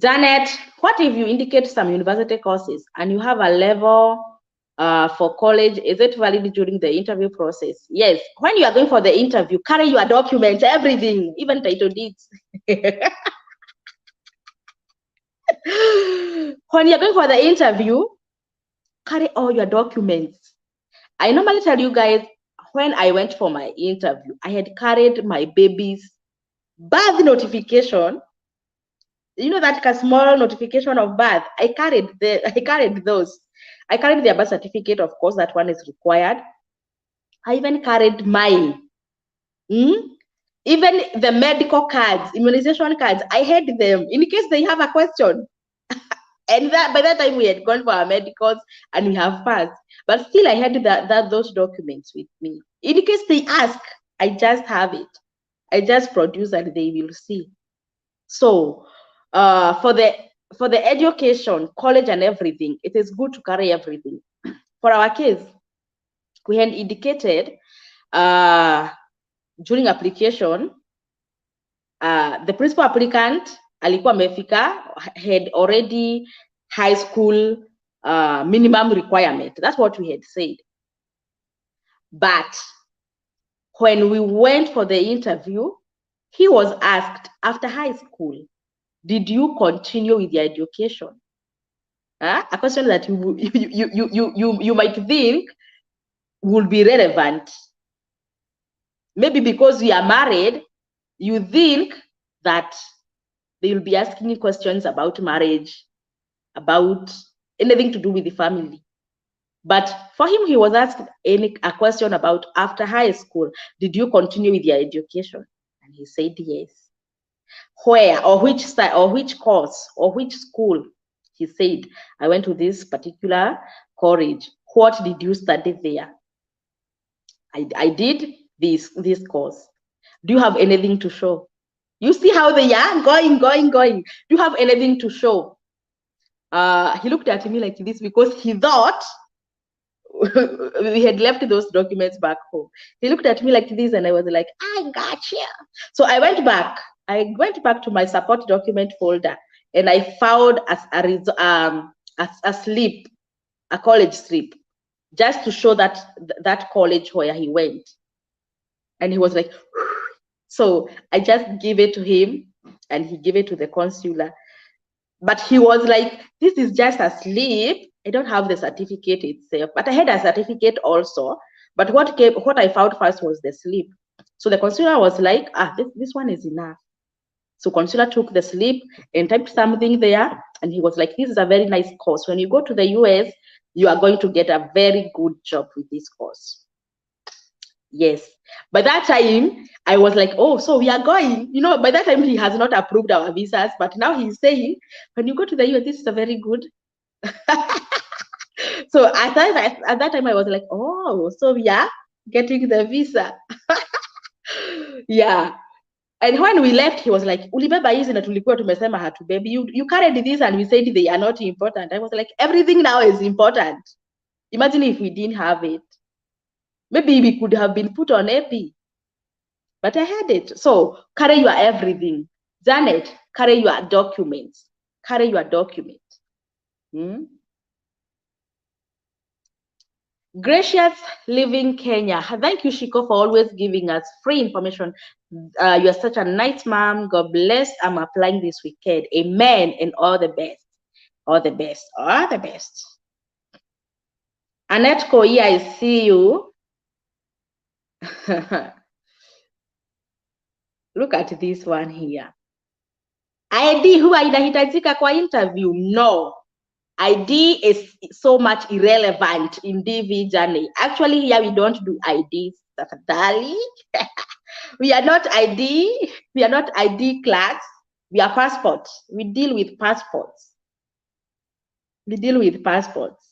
[SPEAKER 2] Janet, what if you indicate some university courses and you have a level for college? Is it valid during the interview process? Yes. When you are going for the interview, carry your documents, everything, even title deeds. When you're going for the interview, carry all your documents. I normally tell you guys, when I went for my interview, I had carried my baby's birth notification. You know that small notification of birth? I carried those. I carried their birth certificate, of course, that one is required. I even carried mine. Even the medical cards, immunization cards, I had them in case they have a question. And by that time we had gone for our medicals and we have passed. But still I had those documents with me. In case they ask, I just have it. I just produce and they will see. So for the education, college and everything, it is good to carry everything. For our case, we had indicated during application, the principal applicant alikuwa amefika, had already high school minimum requirement. That's what we had said. But when we went for the interview, he was asked, after high school, did you continue with your education? A question that you might think will be relevant. Maybe because you are married, you think that they will be asking you questions about marriage, about anything to do with the family. But for him, he was asked a question about after high school, did you continue with your education? And he said yes. Where or which side or which course or which school? He said, I went to this particular college. What did you study there? I did this course. Do you have anything to show? You see how they are going. Do you have anything to show? He looked at me like this because he thought we had left those documents back home. He looked at me like this, and I was like, I got you. So I went back. To my support document folder, and I found a slip, a college slip, just to show that college where he went. And he was like, so I just give it to him, and he gave it to the consular. But he was like, this is just a slip. I don't have the certificate itself, but I had a certificate also. But what I found first was the slip. So the consular was like, this one is enough. So consular took the slip and typed something there, and he was like, this is a very nice course. When you go to the US, you are going to get a very good job with this course. Yes. By that time, I was like, oh, so we are going. By that time, he has not approved our visas, but now he's saying, when you go to the US, this is a very good. So at that time, I was like, oh, so we are getting the visa. Yeah. And when we left, he was like, ulibeba hizi na tulikuwa tumesema hatubebi. You carried this and we said they are not important. I was like, everything now is important. Imagine if we didn't have it. Maybe we could have been put on AP. But I had it. So carry your everything. Janet, carry your documents. Carry your document. Gracious Living Kenya. Thank you, Shiko, for always giving us free information. You're such a nice mom. God bless. I'm applying this weekend. Amen. And all the best. All the best. All the best. Annette Koi, I see you. Look at this one here. ID huwa inahitajika kwa interview? No. ID is so much irrelevant in DV journey. Actually, here we don't do IDs. We are not ID. We are not ID class. We are passports. We deal with passports. We deal with passports.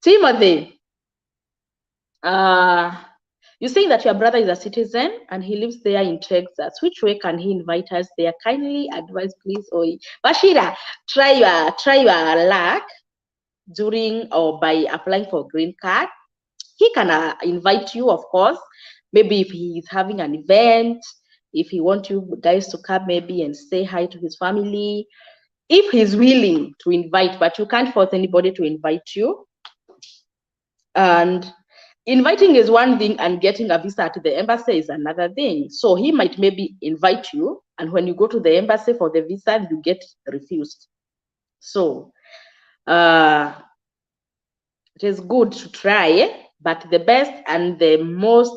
[SPEAKER 2] Timothy, you say that your brother is a citizen and he lives there in Texas. Which way can he invite us there? Kindly advise, please. Bashira, try your luck during or by applying for green card. He can invite you, of course. Maybe if he is having an event, if he wants you guys to come maybe and say hi to his family, if he's willing to invite, but you can't force anybody to invite you. And inviting is one thing, and getting a visa to the embassy is another thing. So he might maybe invite you, and when you go to the embassy for the visa, you get refused. So it is good to try, but the best and the most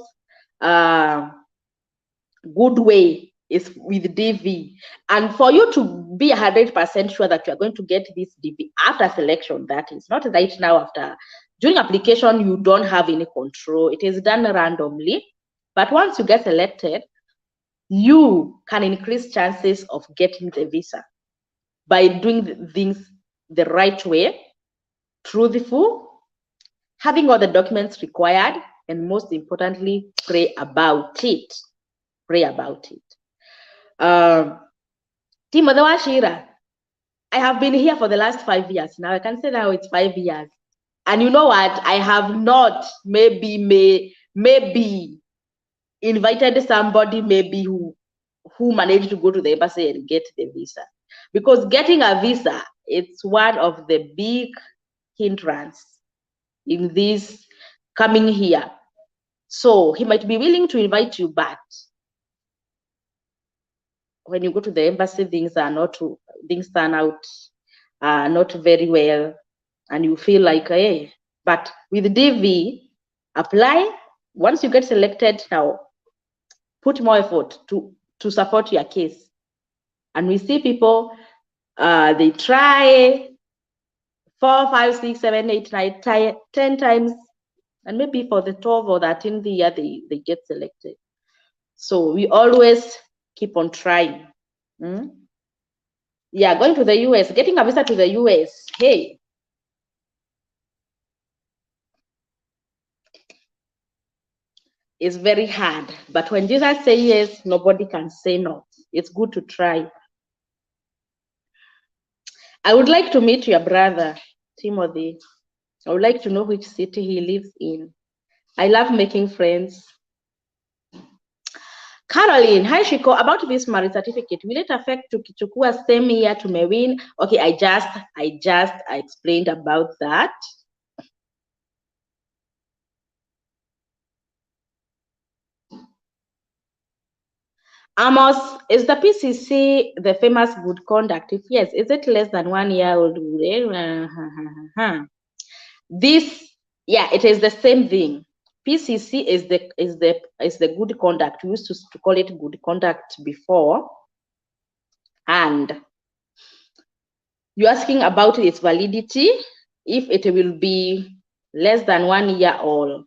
[SPEAKER 2] good way is with DV. And for you to be 100% sure that you are going to get this DV after selection, that is not right now. After during application, you don't have any control. It is done randomly. But once you get selected, you can increase chances of getting the visa by doing things the right way, truthful, having all the documents required, and most importantly, pray about it. Pray about it. Timothy Washira, I have been here for the last 5 years now. I can say now it's 5 years. And you know what? I have not maybe invited somebody maybe who managed to go to the embassy and get the visa. Because getting a visa, it's one of the big hindrance in this coming here. So he might be willing to invite you, but when you go to the embassy, things turn out not very well, and you feel like, hey. But with DV, apply. Once you get selected, now put more effort to support your case. And we see people, they try 4, 5, 6, 7, 8, 9, 10 times, and maybe for the 12th or 13th year they get selected. So we always keep on trying. Yeah, going to the US, getting a visa to the US, hey. It's very hard. But when Jesus says yes, nobody can say no. It's good to try. I would like to meet your brother, Timothy. I would like to know which city he lives in. I love making friends. Caroline, hi Shiko, about this marriage certificate, will it affect tukichukua same year to Mewin? Okay, I explained about that. Amos, is the PCC the famous good conduct? If yes, is it less than 1 year old? This, yeah, it is the same thing. PCC is the good conduct. We used to call it good conduct before, and you're asking about its validity, if it will be less than 1 year old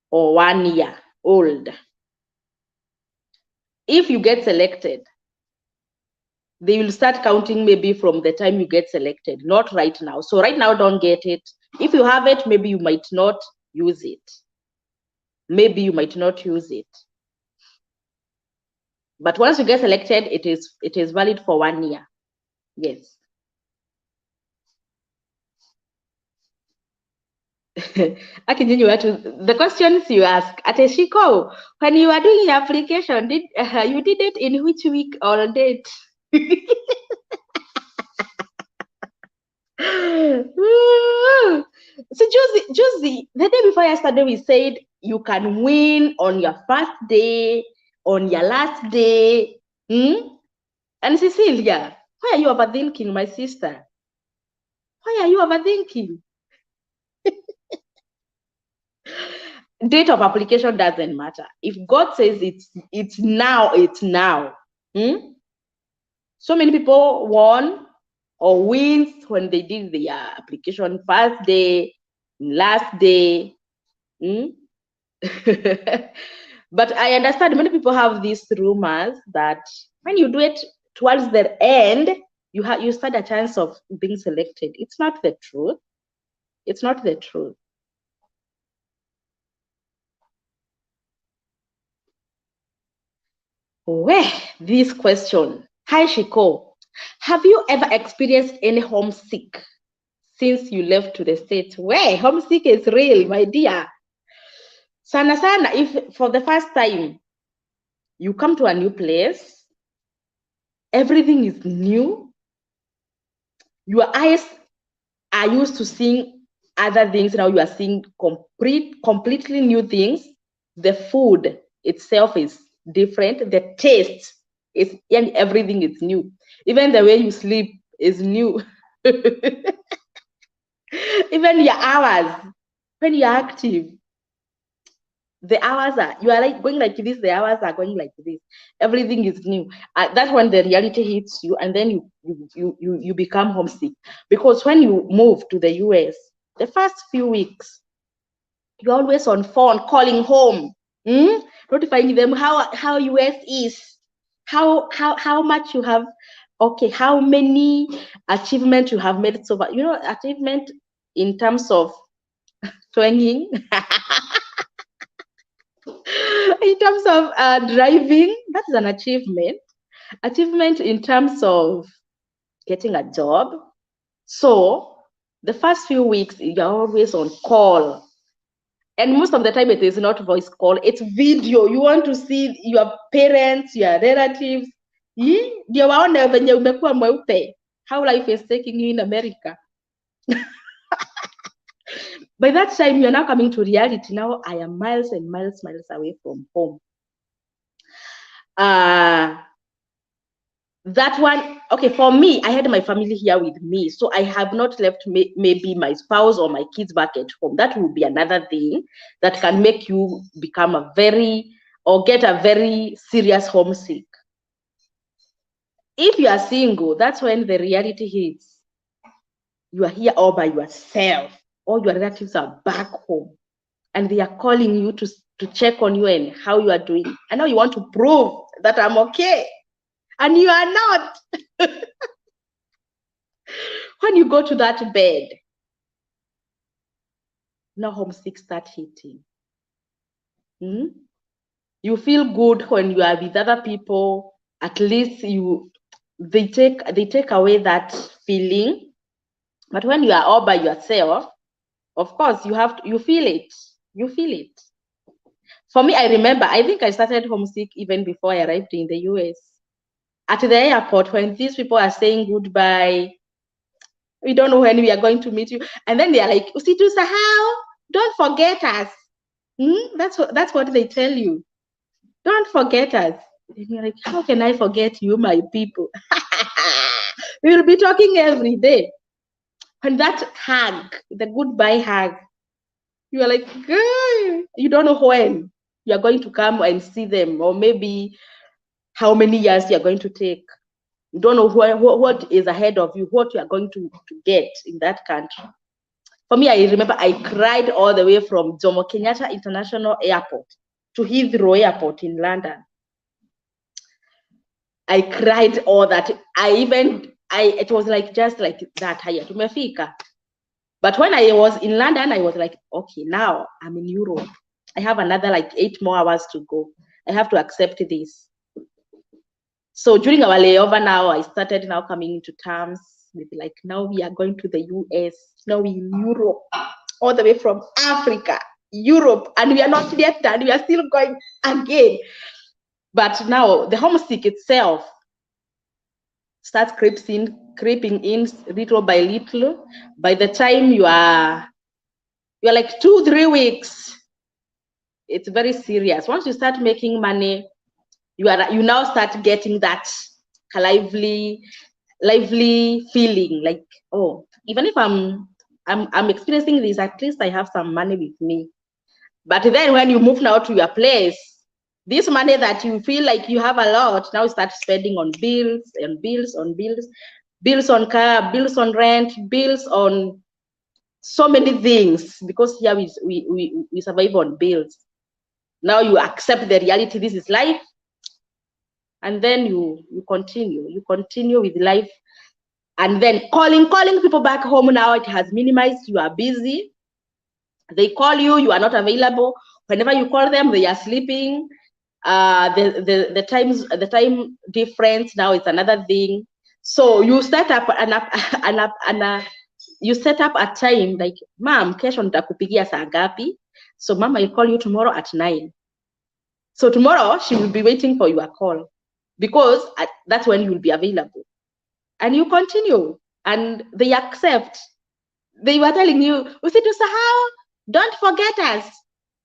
[SPEAKER 2] or 1 year old. If you get selected, they will start counting maybe from the time you get selected, not right now. So right now, don't get it. If you have it, maybe you might not use it. Maybe you might not use it. But once you get selected, it is valid for 1 year. Yes. I continue to the questions you ask. Ateshiko, when you are doing your application, you did it in which week or date? So Josie, the day before yesterday, we said you can win on your first day, on your last day. And Cecilia, why are you overthinking, my sister? Why are you overthinking? Date of application doesn't matter. If God says it's now, it's now. So many people won or wins when they did their application first day, last day. But I understand many people have these rumors that when you do it towards the end, you stand a chance of being selected. It's not the truth. It's not the truth. Where this question? Hi Shiko, have you ever experienced any homesick since you left to the States? Where homesick is real, my dear. Sana sana, if for the first time you come to a new place, everything is new, your eyes are used to seeing other things, now you are seeing completely new things. The food itself is different, the taste is, and everything is new. Even the way you sleep is new. Even your hours, when you're active, the hours are, you are like going like this, the hours are going like this. Everything is new. That's when the reality hits you, and then you become homesick. Because when you move to the US, the first few weeks, you're always on phone, calling home, notifying them how US is, how much you have, okay, how many achievements you have made so far. You know, achievement in terms of swinging. In terms of driving, that is an achievement. Achievement in terms of getting a job. So the first few weeks, you're always on call. And most of the time, it is not voice call, it's video. You want to see your parents, your relatives. How life is taking you in America. By that time, you're now coming to reality. Now I am miles and miles away from home. That one, okay, for me, I had my family here with me, so I have not left maybe my spouse or my kids back at home. That will be another thing that can make you become get a very serious homesick. If you are single, that's when the reality hits. You are here all by yourself. All your relatives are back home, and they are calling you to check on you and how you are doing. I know you want to prove that I'm okay, and you are not. When you go to that bed, now homesick start hitting. You feel good when you are with other people. At least they take away that feeling. But when you are all by yourself, of course you feel it. You feel it. For me, I remember, I think I started homesick even before I arrived in the US. At the airport, when these people are saying goodbye, we don't know when we are going to meet you. And then they are like, Usitu Sahau, don't forget us. That's what they tell you. Don't forget us. And you're like, how can I forget you, my people? We will be talking every day. And that hug, the goodbye hug, you are like, girl, you don't know when you are going to come and see them, or maybe how many years you are going to take. You don't know what is ahead of you, what you are going to get in that country. For me, I remember I cried all the way from Jomo Kenyatta International Airport to Heathrow Airport in London. I cried all that. It was like just like that. Haya tumefika. But when I was in London, I was like, okay, now I'm in Europe. I have another like 8 more hours to go. I have to accept this. So during our layover now, I started now coming into terms with like, now we are going to the US, now we're in Europe, all the way from Africa, Europe, and we are not yet done. We are still going again. But now the homesick itself starts creeping in little by little. By the time you're like 2-3 weeks, it's very serious. Once you start making money, you now start getting that lively feeling like, oh, even if I'm experiencing this, at least I have some money with me. But then when you move now to your place, this money that you feel like you have a lot, now you start spending on bills and bills on bills, bills on car, bills on rent, bills on so many things, because here we survive on bills. Now you accept the reality, this is life, and then you continue with life. And then calling people back home, now it has minimized. You are busy, they call you, you are not available. Whenever you call them, they are sleeping. The time difference now is another thing. So you set up you set up a time like, mom, kesho nitakupigia saa ngapi? So mom will call you tomorrow at 9. So tomorrow she will be waiting for your call, because that's when you will be available. And you continue, and they accept. They were telling you, Usitu Sahau, don't forget us.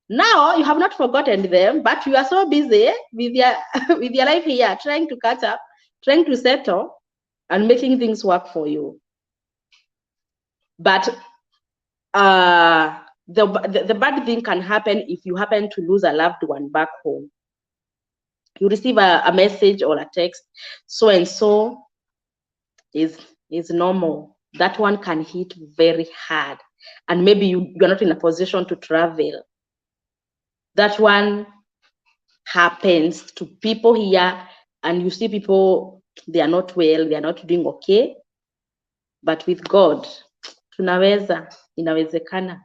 [SPEAKER 2] Now you have not forgotten them, but you are so busy with your life here, trying to catch up, trying to settle, and making things work for you. But the bad thing can happen if you happen to lose a loved one back home. You receive a message or a text, so and so is normal. That one can hit very hard, and maybe you're not in a position to travel. That one happens to people here, and you see people, they are not well, they are not doing okay, but with God tunaweza, inawezekana.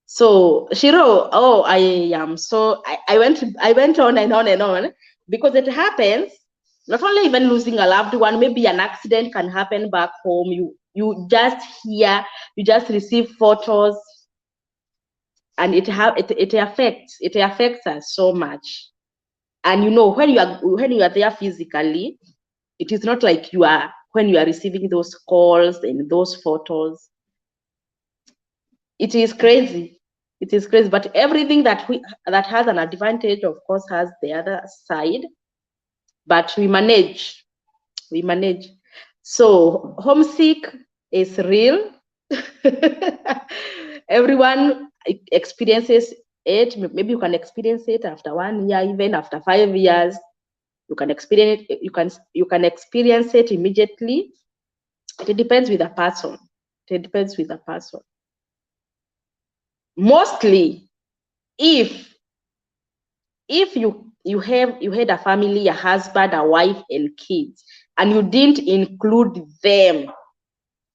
[SPEAKER 2] So Shiro, oh, I went on and on and on, because it happens. Not only even losing a loved one, maybe an accident can happen back home. You just hear, you just receive photos, and it affects us so much. And when you are there physically, it is not like when you are receiving those calls and those photos. It is crazy. It is crazy. But everything that has an advantage, of course, has the other side. But we manage. We manage. So homesick is real. Everyone experiences it. Maybe you can experience it after 1 year, even after 5 years. You can experience it. You can experience it immediately. It depends with the person. It depends with the person. Mostly, if you had a family, a husband, a wife, and kids, and you didn't include them,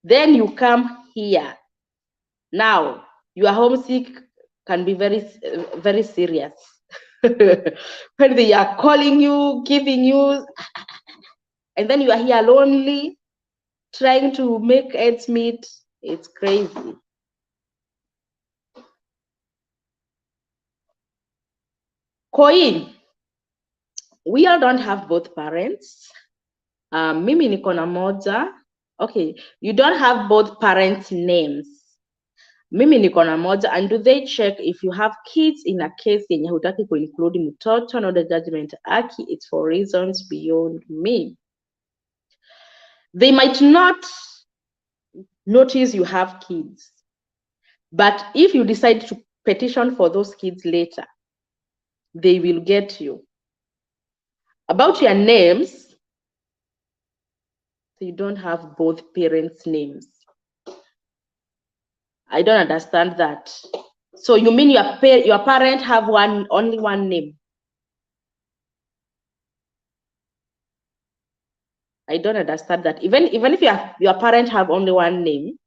[SPEAKER 2] then you come here. Now, your homesick can be very serious. When they are calling you, giving you, and then you are here lonely, trying to make ends meet. It's crazy. Koi, we all don't have both parents. Mimi niko na moja. Okay, you don't have both parents' names. Mimi niko na moja. And do they check if you have kids in a case yenye hutaki include mtoto? No, the judgment aki, it's for reasons beyond me. They might not notice you have kids, but if you decide to petition for those kids later, they will get you. About your names, so you don't have both parents' names. I don't understand that. So you mean your parent have only one name? I don't understand that. Even if your parent have only one name,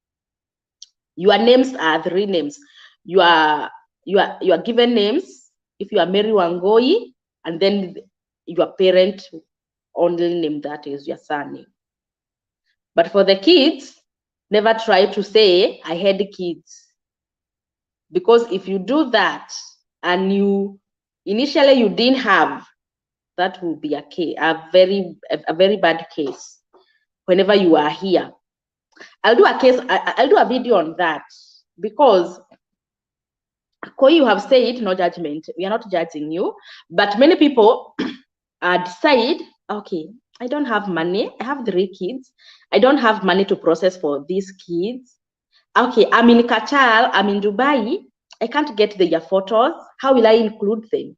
[SPEAKER 2] your names are 3 names. Your given names, if you are Mary Wangoi, and then your parent only name, that is your surname. But for the kids, never try to say I had kids, because if you do that and initially you didn't have, that will be a very bad case. Whenever you are here, I'll do a video on that, because Koi, you have said no judgment. We are not judging you, but many people decide, okay, I don't have money. I have 3 kids. I don't have money to process for these kids. Okay, I'm in Qatar. I'm in Dubai. I can't get their photos. How will I include them?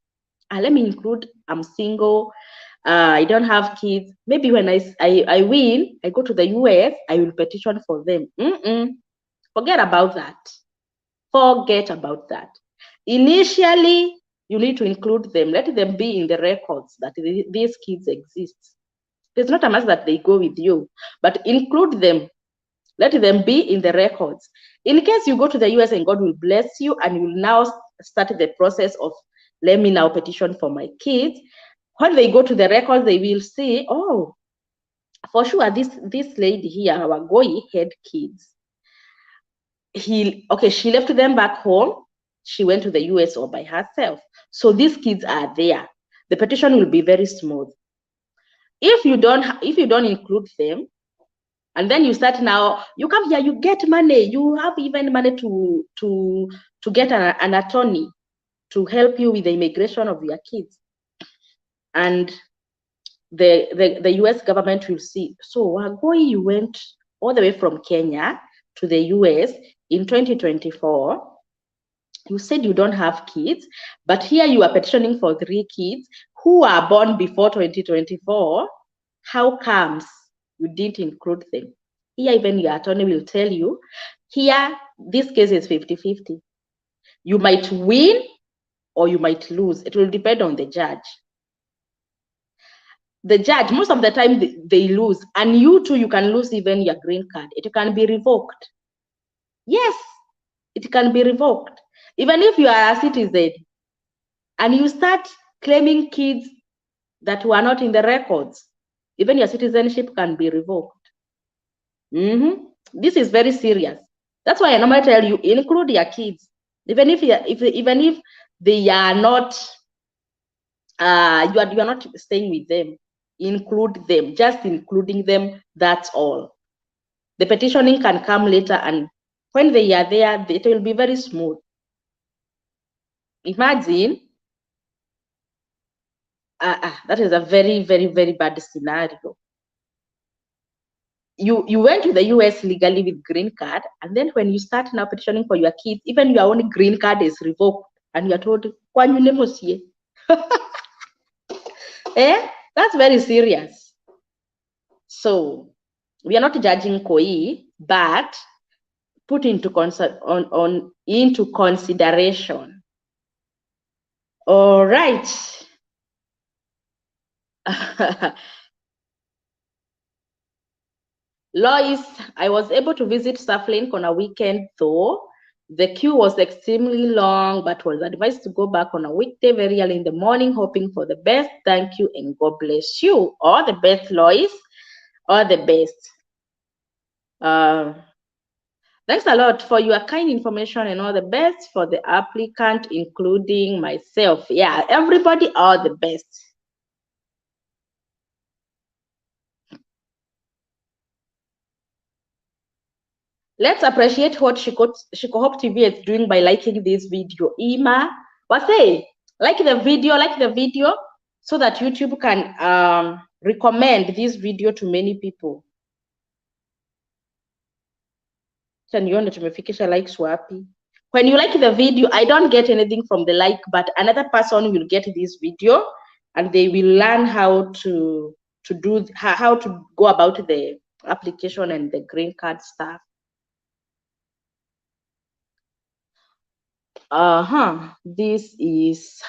[SPEAKER 2] Let me include, I'm single. I don't have kids. Maybe when I win, I go to the US, I will petition for them. Forget about that. Forget about that. Initially, you need to include them. Let them be in the records that these kids exist. It's not a matter that they go with you, but include them. Let them be in the records. In case you go to the US and God will bless you, and you will now start the process of, let me now petition for my kids. When they go to the records, they will see, oh, for sure, this lady here, our Goi, had kids. She left them back home. She went to the US all by herself. So these kids are there. The petition will be very smooth. If you don't include them, and then you start now, you come here, you get money, you have even money to get an attorney to help you with the immigration of your kids. And the US government will see, so Wagoi, you went all the way from Kenya to the US in 2024. You said you don't have kids, but here you are petitioning for 3 kids who are born before 2024. How comes you didn't include them? Here, even your attorney will tell you, here, this case is 50-50. You might win or you might lose. It will depend on the judge. The judge, most of the time, they lose. And you too, you can lose even your green card. It can be revoked. Yes, it can be revoked. Even if you are a citizen and you start claiming kids that were not in the records, even your citizenship can be revoked. This is very serious. That's why I normally tell you, include your kids. Even if they are not, you are not staying with them, include them. Just including them, that's all. The petitioning can come later, and when they are there, it will be very smooth. Imagine, that is a very, very, very bad scenario. You went to the US legally with green card, and then when you start now petitioning for your kids, even your own green card is revoked, and you are told, that's very serious. So we are not judging Koi, but put into into consideration. All right. Lois, I was able to visit Surflink on a weekend though. The queue was extremely long, but was advised to go back on a weekday very early in the morning, hoping for the best. Thank you and God bless you. All the best, Lois. All the best. Thanks a lot for your kind information and all the best for the applicant, including myself. Yeah, everybody, all the best. Let's appreciate what Shikohop TV is doing by liking this video. Ima, say, like the video, so that YouTube can recommend this video to many people. Tumefikisha likes wapi? When you like the video, I don't get anything from the like, but another person will get this video and they will learn how to go about the application and the green card stuff. This is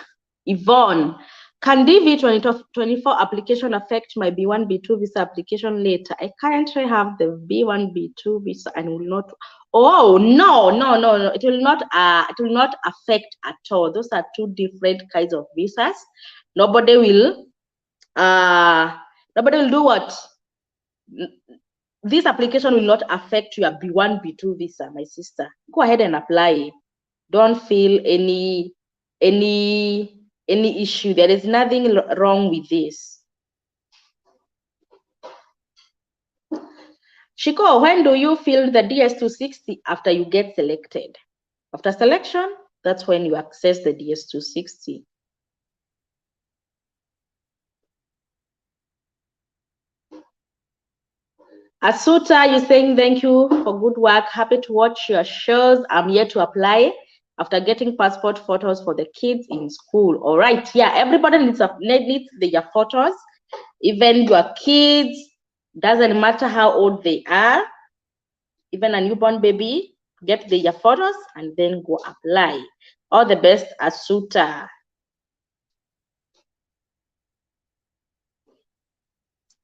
[SPEAKER 2] Yvonne. Can DV2024 application affect my B1, B2 visa application later? I currently have the B1, B2 visa and will not. Oh, no. It will not affect at all. Those are two different kinds of visas. Nobody will do what? This application will not affect your B1, B2 visa, my sister. Go ahead and apply. Don't feel any issue. There is nothing wrong with this. Shiko, when do you fill the DS260? After you get selected. After selection, that's when you access the DS260. Asuta, you're saying thank you for good work. Happy to watch your shows. I'm here to apply after getting passport photos for the kids in school. All right, yeah, everybody needs their photos, even your kids. Doesn't matter how old they are, even a newborn baby, get their photos and then go apply. All the best, Asuta.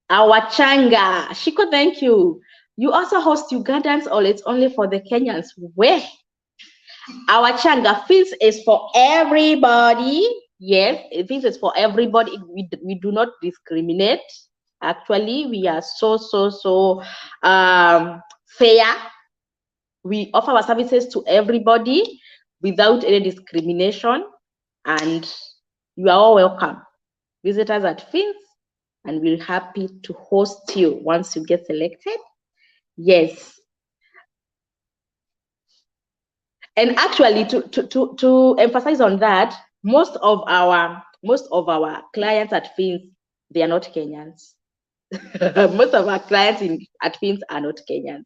[SPEAKER 2] Awachanga, Shiko, thank you. You also host Ugandans, or it's only for the Kenyans? Where? Awachanga, fees is for everybody. Yes, fees is for everybody. We do not discriminate. Actually, we are so fair. We offer our services to everybody without any discrimination, and you are all welcome. Visitors at Fins, and we're happy to host you once you get selected. Yes. And actually, to emphasize on that, most of our clients at Fins, they are not Kenyans. Most of our clients at Fins are not Kenyans.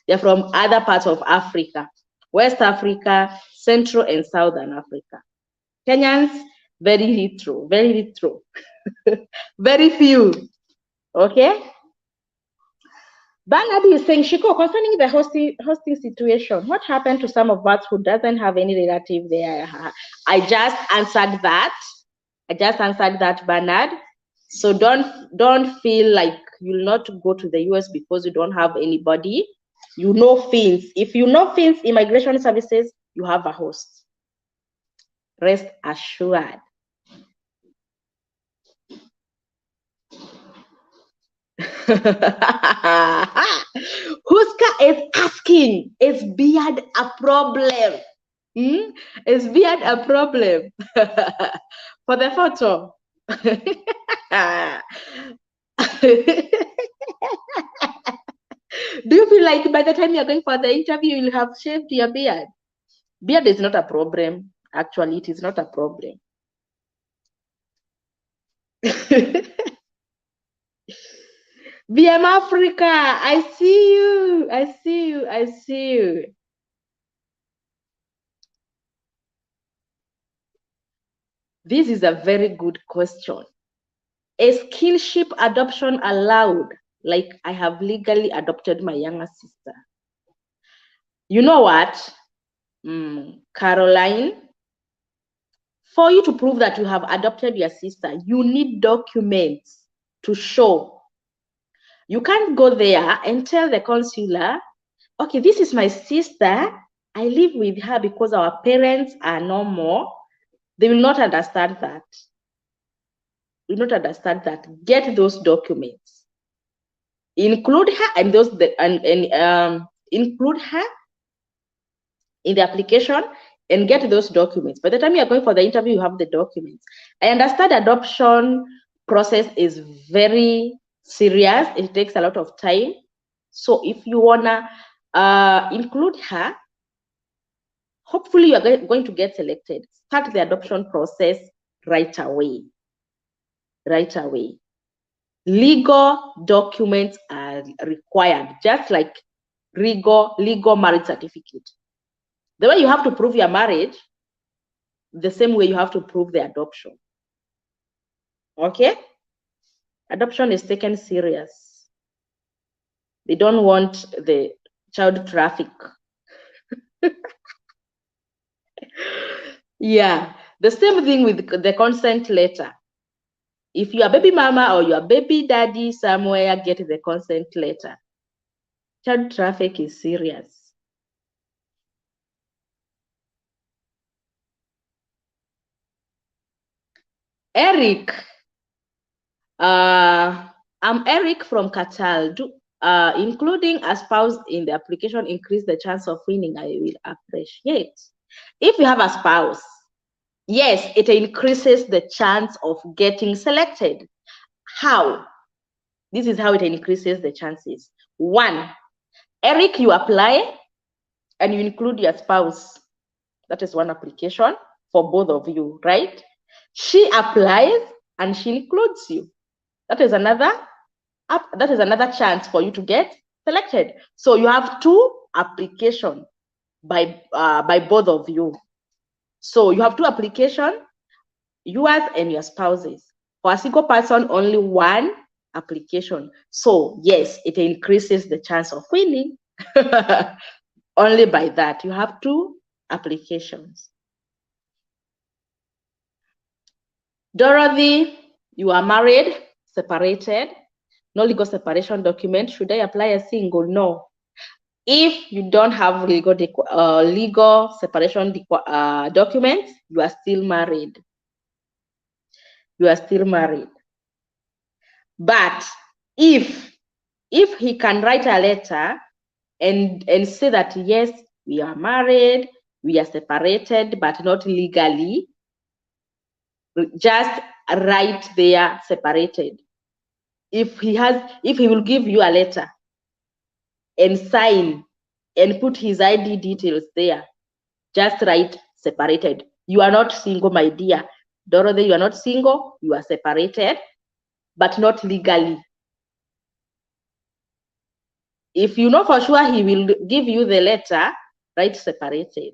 [SPEAKER 2] They're from other parts of Africa, West Africa, Central and Southern Africa. Kenyans, very little, very few. Okay. Bernard is saying, Shiko, concerning the hosting situation, what happened to some of us who doesn't have any relative there? I just answered that, Bernard. So don't feel like you'll not go to the US because you don't have anybody. You know Fins. If you know Fins Immigration Services, you have a host. Rest assured. Huska is asking, is beard a problem? Is beard a problem? For the photo. Do you feel like by the time you're going for the interview, you'll have shaved your beard? Beard is not a problem. Actually, it is not a problem. BM Africa, I see you. This is a very good question. Is skillship adoption allowed? Like I have legally adopted my younger sister. You know what, Caroline? For you to prove that you have adopted your sister, you need documents to show. You can't go there and tell the consular, okay, this is my sister. I live with her because our parents are no more. They will not understand that. Will not understand that. Get those documents. Include her and include her in the application and get those documents. By the time you are going for the interview, you have the documents. I understand adoption process is very serious. It takes a lot of time. So if you wanna include her, hopefully you are going to get selected. Start the adoption process right away. Right away. Legal documents are required, just like legal marriage certificate. The way you have to prove your marriage, the same way you have to prove the adoption. Okay? Adoption is taken serious. They don't want the child traffic. Yeah, the same thing with the consent letter. If you are baby mama or your baby daddy somewhere, get the consent letter. Child traffic is serious. Eric, I'm Eric from Qatar. Including a spouse in the application increase the chance of winning. I will appreciate. If you have a spouse, yes, it increases the chance of getting selected. How? This is how it increases the chances. One, Eric, you apply and you include your spouse. That is one application for both of you, right? She applies and she includes you. That is another chance for you to get selected. So you have two applications by both of you. So you have two applications, yours and your spouse's. For a single person, only one application. So yes, it increases the chance of winning. Only by that. You have two applications. Dorothy, you are married, separated, no legal separation document. Should I apply a single? No. If you don't have legal separation documents, you are still married. You are still married. But if he can write a letter and say that, yes, we are married, we are separated, but not legally, just write there separated. If he will give you a letter and sign and put his ID details there, just write separated. You are not single, my dear. Dorothy, you are not single, you are separated, but not legally. If you know for sure he will give you the letter, write separated.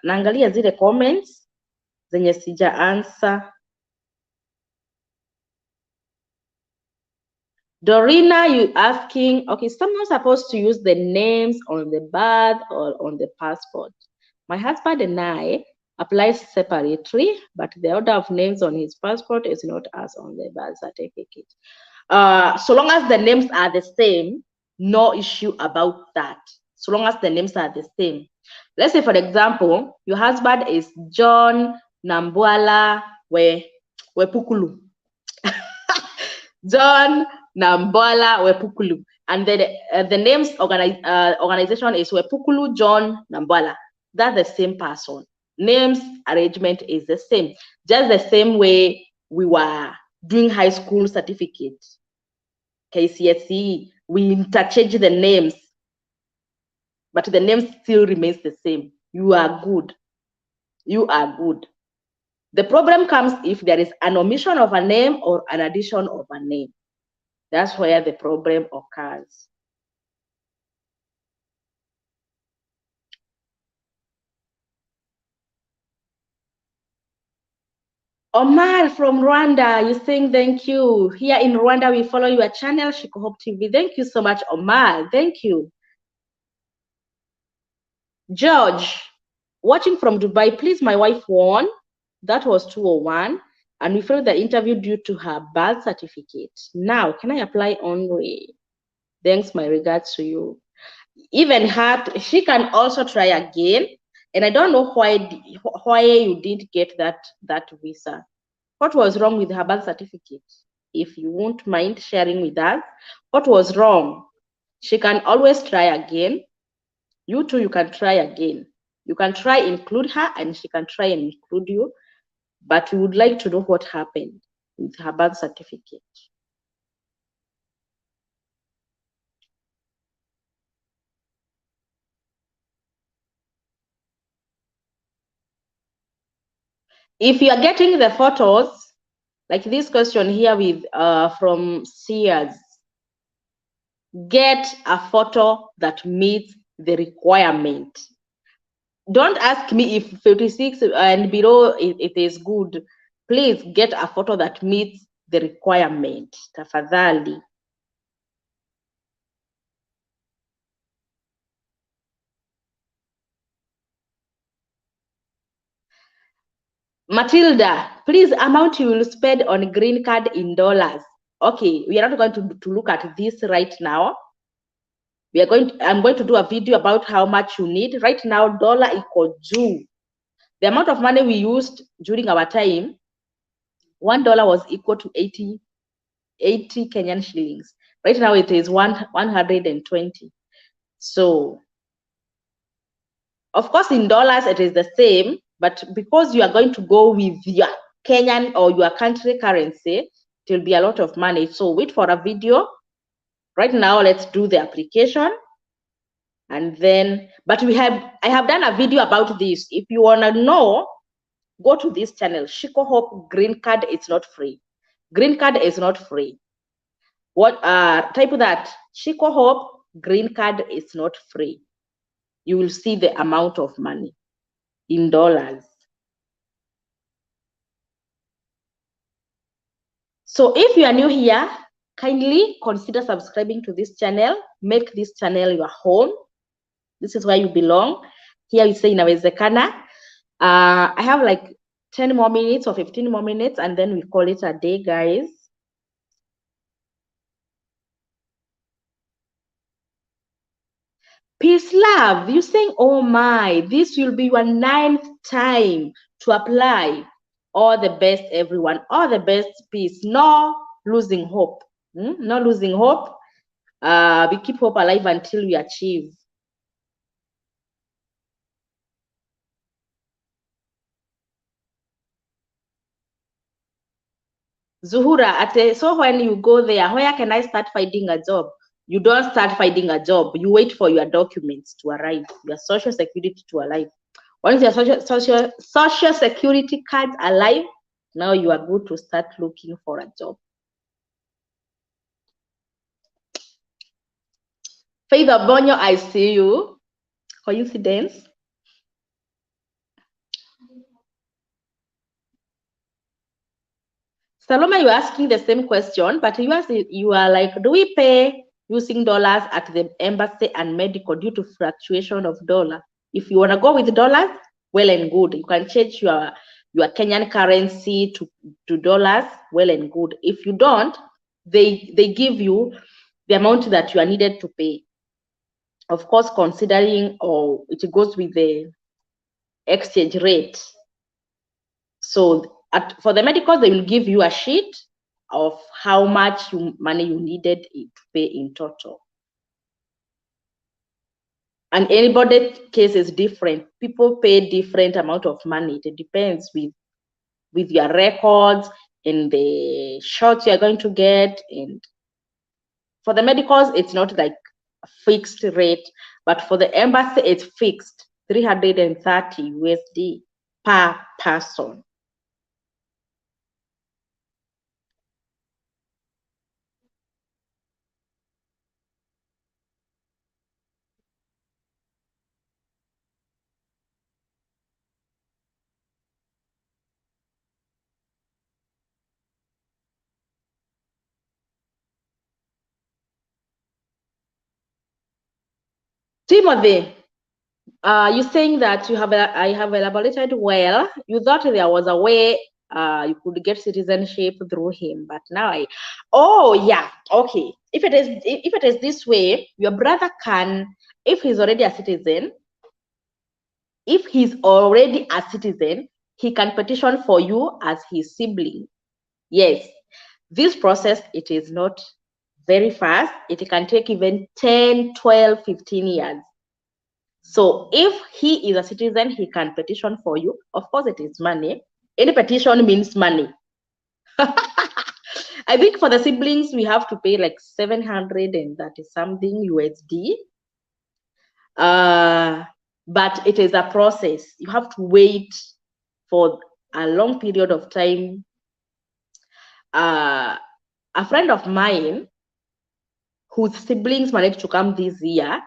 [SPEAKER 2] Naangalia zile comments zenye sija answer. Dorina, you asking, okay, someone's supposed to use the names on the birth or on the passport. My husband and I apply separately, but the order of names on his passport is not as on the birth certificate. So long as the names are the same, no issue about that. So long as the names are the same. Let's say, for example, your husband is John Nambwala Wepukulu. John Nambwala Wepukulu. And then the names organization is Wepukulu John Nambwala. That's the same person. Names arrangement is the same. Just the same way we were doing high school certificate. KCSE, we interchange the names, but the name still remains the same. You are good. You are good. The problem comes if there is an omission of a name or an addition of a name. That's where the problem occurs. Omar from Rwanda, you saying thank you. Here in Rwanda, we follow your channel, Shiko Hope TV. Thank you so much, Omar. Thank you. George, watching from Dubai, please, my wife won. That was 201. And we failed the interview due to her birth certificate. Now, can I apply only? Thanks, my regards to you. Even her, she can also try again. And I don't know why you didn't get that visa. What was wrong with her birth certificate? If you won't mind sharing with us, what was wrong? She can always try again. You too, you can try again. You can try include her and she can try and include you. But we would like to know what happened with her birth certificate. If you are getting the photos, like this question here with from Sears, get a photo that meets the requirement. Don't ask me if 56 and below it is good. Please get a photo that meets the requirement. Tafadhali. Matilda, please amount you will spend on green card in dollars. Okay, we are not going to look at this right now. I'm going to do a video about how much you need. Right now, dollar equal to the amount of money we used during our time. $1 was equal to 80 Kenyan shillings. Right now it is 120. So, of course, in dollars it is the same, but because you are going to go with your Kenyan or your country currency, it will be a lot of money. So wait for a video. Right now, let's do the application. And then, but I have done a video about this. If you want to know, go to this channel, Shiko Hope Green Card. It's not free. Green Card is not free. What type of that? Shiko Hope Green Card is not free. You will see the amount of money in dollars. So if you are new here, kindly consider subscribing to this channel. Make this channel your home. This is where you belong. Here we say inawezekana. I have like 10 more minutes or 15 more minutes, and then we call it a day, guys. Peace, love. You saying, oh my, this will be your 9th time to apply. All the best, everyone. All the best, peace. No losing hope. No losing hope. We keep hope alive until we achieve. Zuhura, so when you go there, where can I start finding a job? You don't start finding a job. You wait for your documents to arrive, your social security to arrive. Once your social security cards alive, now you are good to start looking for a job. Faith Bonyo, I see you. Coincidence? Saloma, you're asking the same question, but you are like, do we pay using dollars at the embassy and medical due to fluctuation of dollar? If you want to go with dollars, well and good. You can change your Kenyan currency to dollars, well and good. If you don't, they give you the amount that you are needed to pay. Of course, considering it goes with the exchange rate. So for the medicals, they will give you a sheet of how much money you needed to pay in total. And anybody's case is different. People pay different amount of money. It depends with your records and the shots you're going to get. And for the medicals, it's not like a fixed rate, but for the embassy, it's fixed 330 USD per person. Timothy, you're saying that I have elaborated well. You thought there was a way you could get citizenship through him, but now oh yeah, okay. If it is this way, your brother can, if he's already a citizen, he can petition for you as his sibling. Yes, this process, it is not very fast. It can take even 10, 12, 15 years. So if he is a citizen, he can petition for you. Of course, it is money. Any petition means money. I think for the siblings, we have to pay like 730 something USD. But it is a process. You have to wait for a long period of time. A friend of mine whose siblings managed to come this year,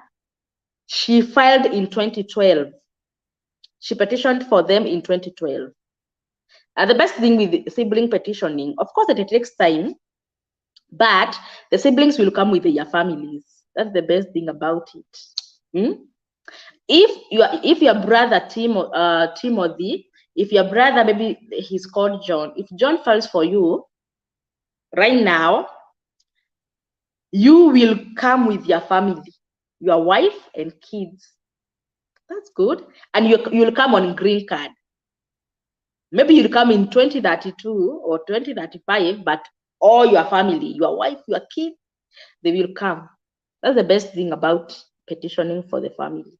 [SPEAKER 2] she filed in 2012. She petitioned for them in 2012. The best thing with sibling petitioning, of course, it takes time, but the siblings will come with their families. That's the best thing about it. If your brother Timothy, if your brother, maybe he's called John, if John files for you right now, you will come with your family, your wife and kids. That's good. And you'll come on green card. Maybe you'll come in 2032 or 2035, but all your family, your wife, your kids, they will come. That's the best thing about petitioning for the family.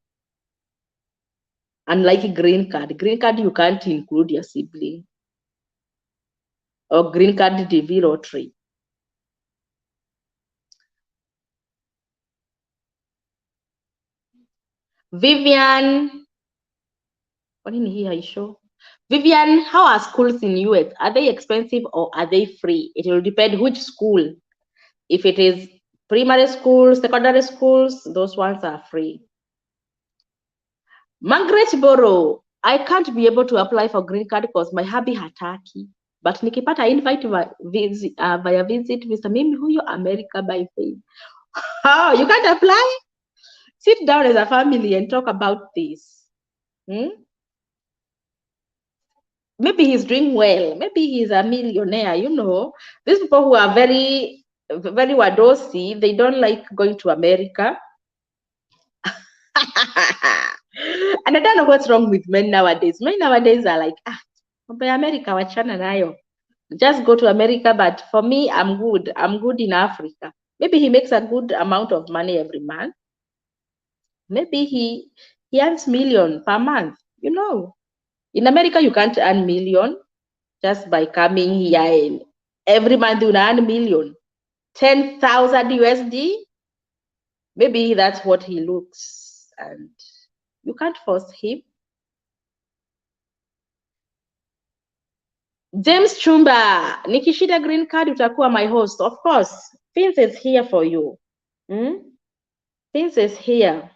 [SPEAKER 2] Unlike green card, you can't include your sibling. Or green card DV lottery. Vivian, what in here I show? Vivian, how are schools in US? Are they expensive or are they free? It will depend which school. If it is primary schools, secondary schools, those ones are free. Margaret Boro, I can't be able to apply for green card because my hubby hataki. But nikipata invite via visit visa, mimi huyo America by faith. Oh, you can't apply? Sit down as a family and talk about this. Maybe he's doing well. Maybe he's a millionaire. You know, these people who are very, very wadosi, they don't like going to America. And I don't know what's wrong with men nowadays. Men nowadays are like, America, wachana nayo. Just go to America. But for me, I'm good. I'm good in Africa. Maybe he makes a good amount of money every month. Maybe he earns million per month. You know, in America, you can't earn million just by coming here. And every month you earn million. 10,000 USD. Maybe that's what he looks, and you can't force him. James Chumba, nikishida green card utakuwa my host. Of course, Vince is here for you. Vince is here.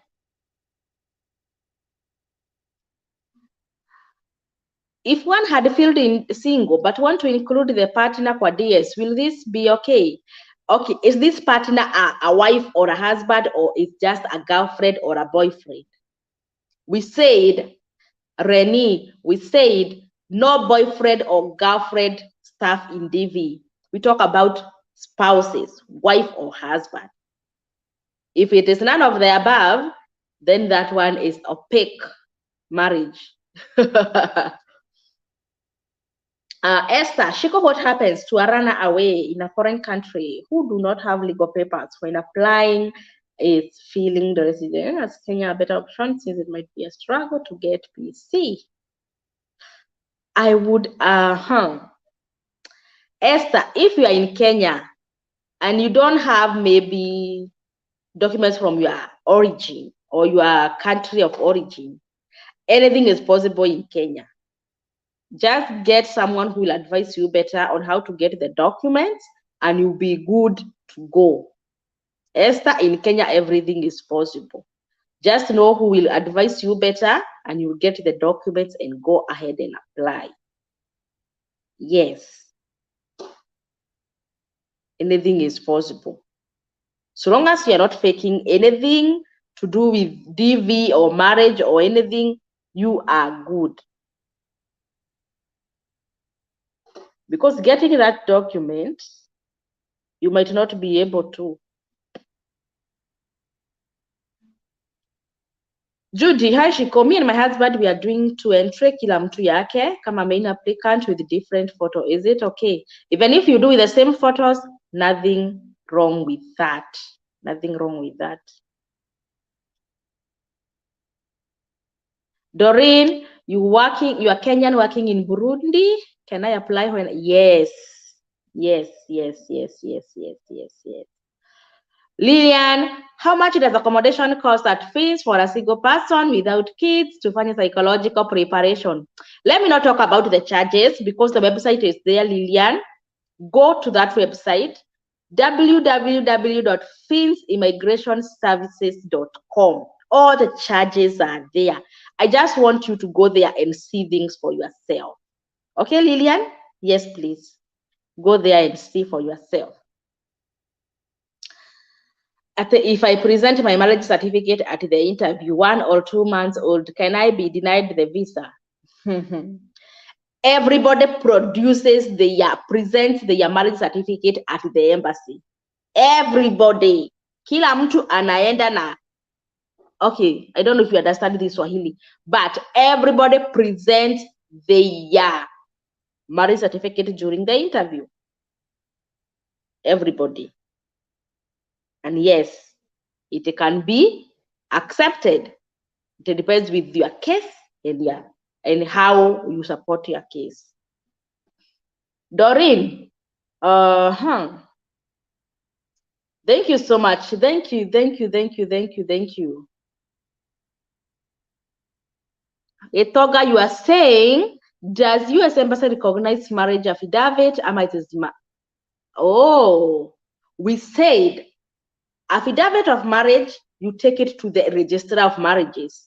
[SPEAKER 2] If one had filled in single but want to include the partner kwa DS, will this be okay? Okay, is this partner a wife or a husband, or is just a girlfriend or a boyfriend? We said, Renee, we said no boyfriend or girlfriend stuff in DV. We talk about spouses, wife or husband. If it is none of the above, then that one is opaque marriage. Esther, Shiko, what happens to a runner away in a foreign country who do not have legal papers when applying is feeling the resident as Kenya a better option since it might be a struggle to get PC? I would, Esther, if you are in Kenya and you don't have maybe documents from your origin or your country of origin, anything is possible in Kenya. Just get someone who will advise you better on how to get the documents and you'll be good to go. Esther, in Kenya, everything is possible. Just know who will advise you better and you'll get the documents and go ahead and apply. Yes. Anything is possible. So long as you're not faking anything to do with DV or marriage or anything, you are good. Because getting that document, you might not be able to. Judy, hi Shiko. Me and my husband, we are doing 2 entry kila mtu yake kama main applicant with different photo. Is it okay? Even if you do with the same photos, nothing wrong with that. Nothing wrong with that. Doreen, you are Kenyan working in Burundi. Can I apply when? Yes. Yes. Lillian, how much does accommodation cost at fees for a single person without kids to fund psychological preparation? Let me not talk about the charges because the website is there, Lillian. Go to that website, www.finsimmigrationservices.com. All the charges are there. I just want you to go there and see things for yourself. Okay, Lillian? Yes, please. Go there and see for yourself. If I present my marriage certificate at the interview, 1 or 2 months old, can I be denied the visa? Everybody presents their marriage certificate at the embassy. Everybody. Kila mtu anaenda na. Okay, I don't know if you understand this Swahili, but everybody presents their marriage certificate during the interview. Everybody. And yes, it can be accepted. It depends with your case and how you support your case. Doreen, thank you so much. Thank you. Etoga, you are saying, does U.S. Embassy recognize marriage affidavit? We said affidavit of marriage, you take it to the Register of Marriages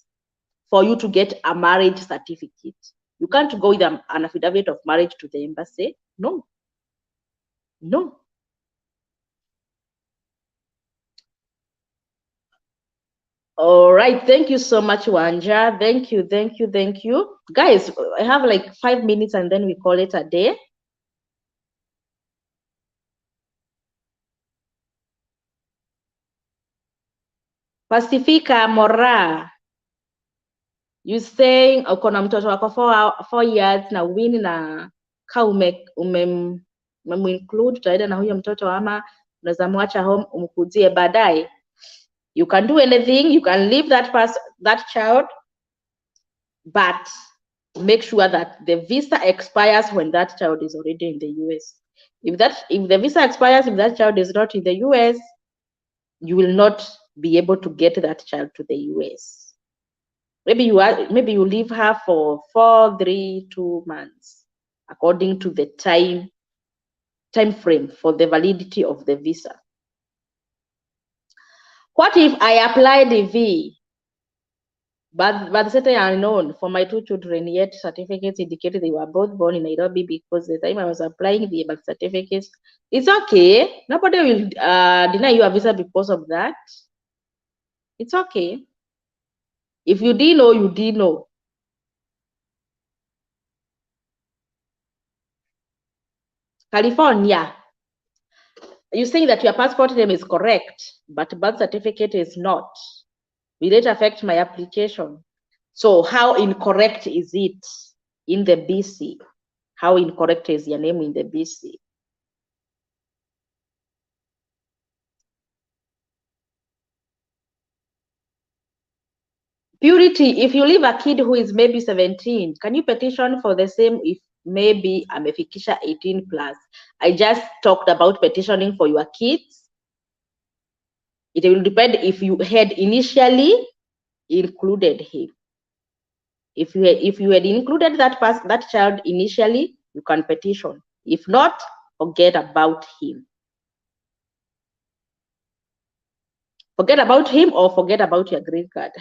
[SPEAKER 2] for you to get a marriage certificate. You can't go with an affidavit of marriage to the embassy. No. All right. Thank you so much, Wanja. Thank you. Guys, I have like 5 minutes and then we call it a day. Pacifica Mora, you saying uko na mtoto wako 4 years na wini na ka umeminclude utaenda na huyo mtoto ama unaweza mwacha home umkujie baadaye. You can do anything, you can leave that child, but make sure that the visa expires when that child is already in the US. If the visa expires, if that child is not in the US, you will not be able to get that child to the US. Maybe you leave her for 4, 3, 2 months, according to the time frame for the validity of the visa. What if I apply the V, but the certain unknown for my 2 children, yet certificates indicated they were both born in Nairobi because the time I was applying the birth certificates, it's okay. Nobody will deny you a visa because of that. It's okay. If you didn't know, you didn't know. California, you're saying that your passport name is correct, but birth certificate is not. Will it affect my application? So how incorrect is it in the BC? How incorrect is your name in the BC? Purity, if you leave a kid who is maybe 17, can you petition for the same if maybe amefikisha 18 plus? I just talked about petitioning for your kids. It will depend if you had initially included him. If you had included that child initially, you can petition. If not, forget about him. Forget about him or forget about your green card.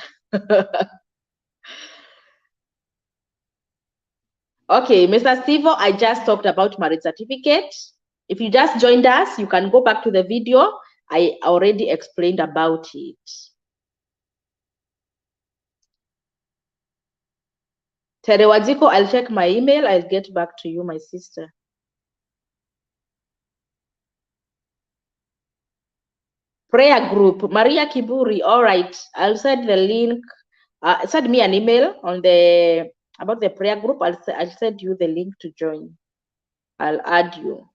[SPEAKER 2] Okay, Mr. Stevo, I just talked about marriage certificate. If you just joined us, you can go back to the video. I already explained about it. Terewaziko, I'll check my email. I'll get back to you, my sister. Prayer group, Maria Kiburi. All right, I'll send the link. Send me an email on about the prayer group. I'll send you the link to join. I'll add you.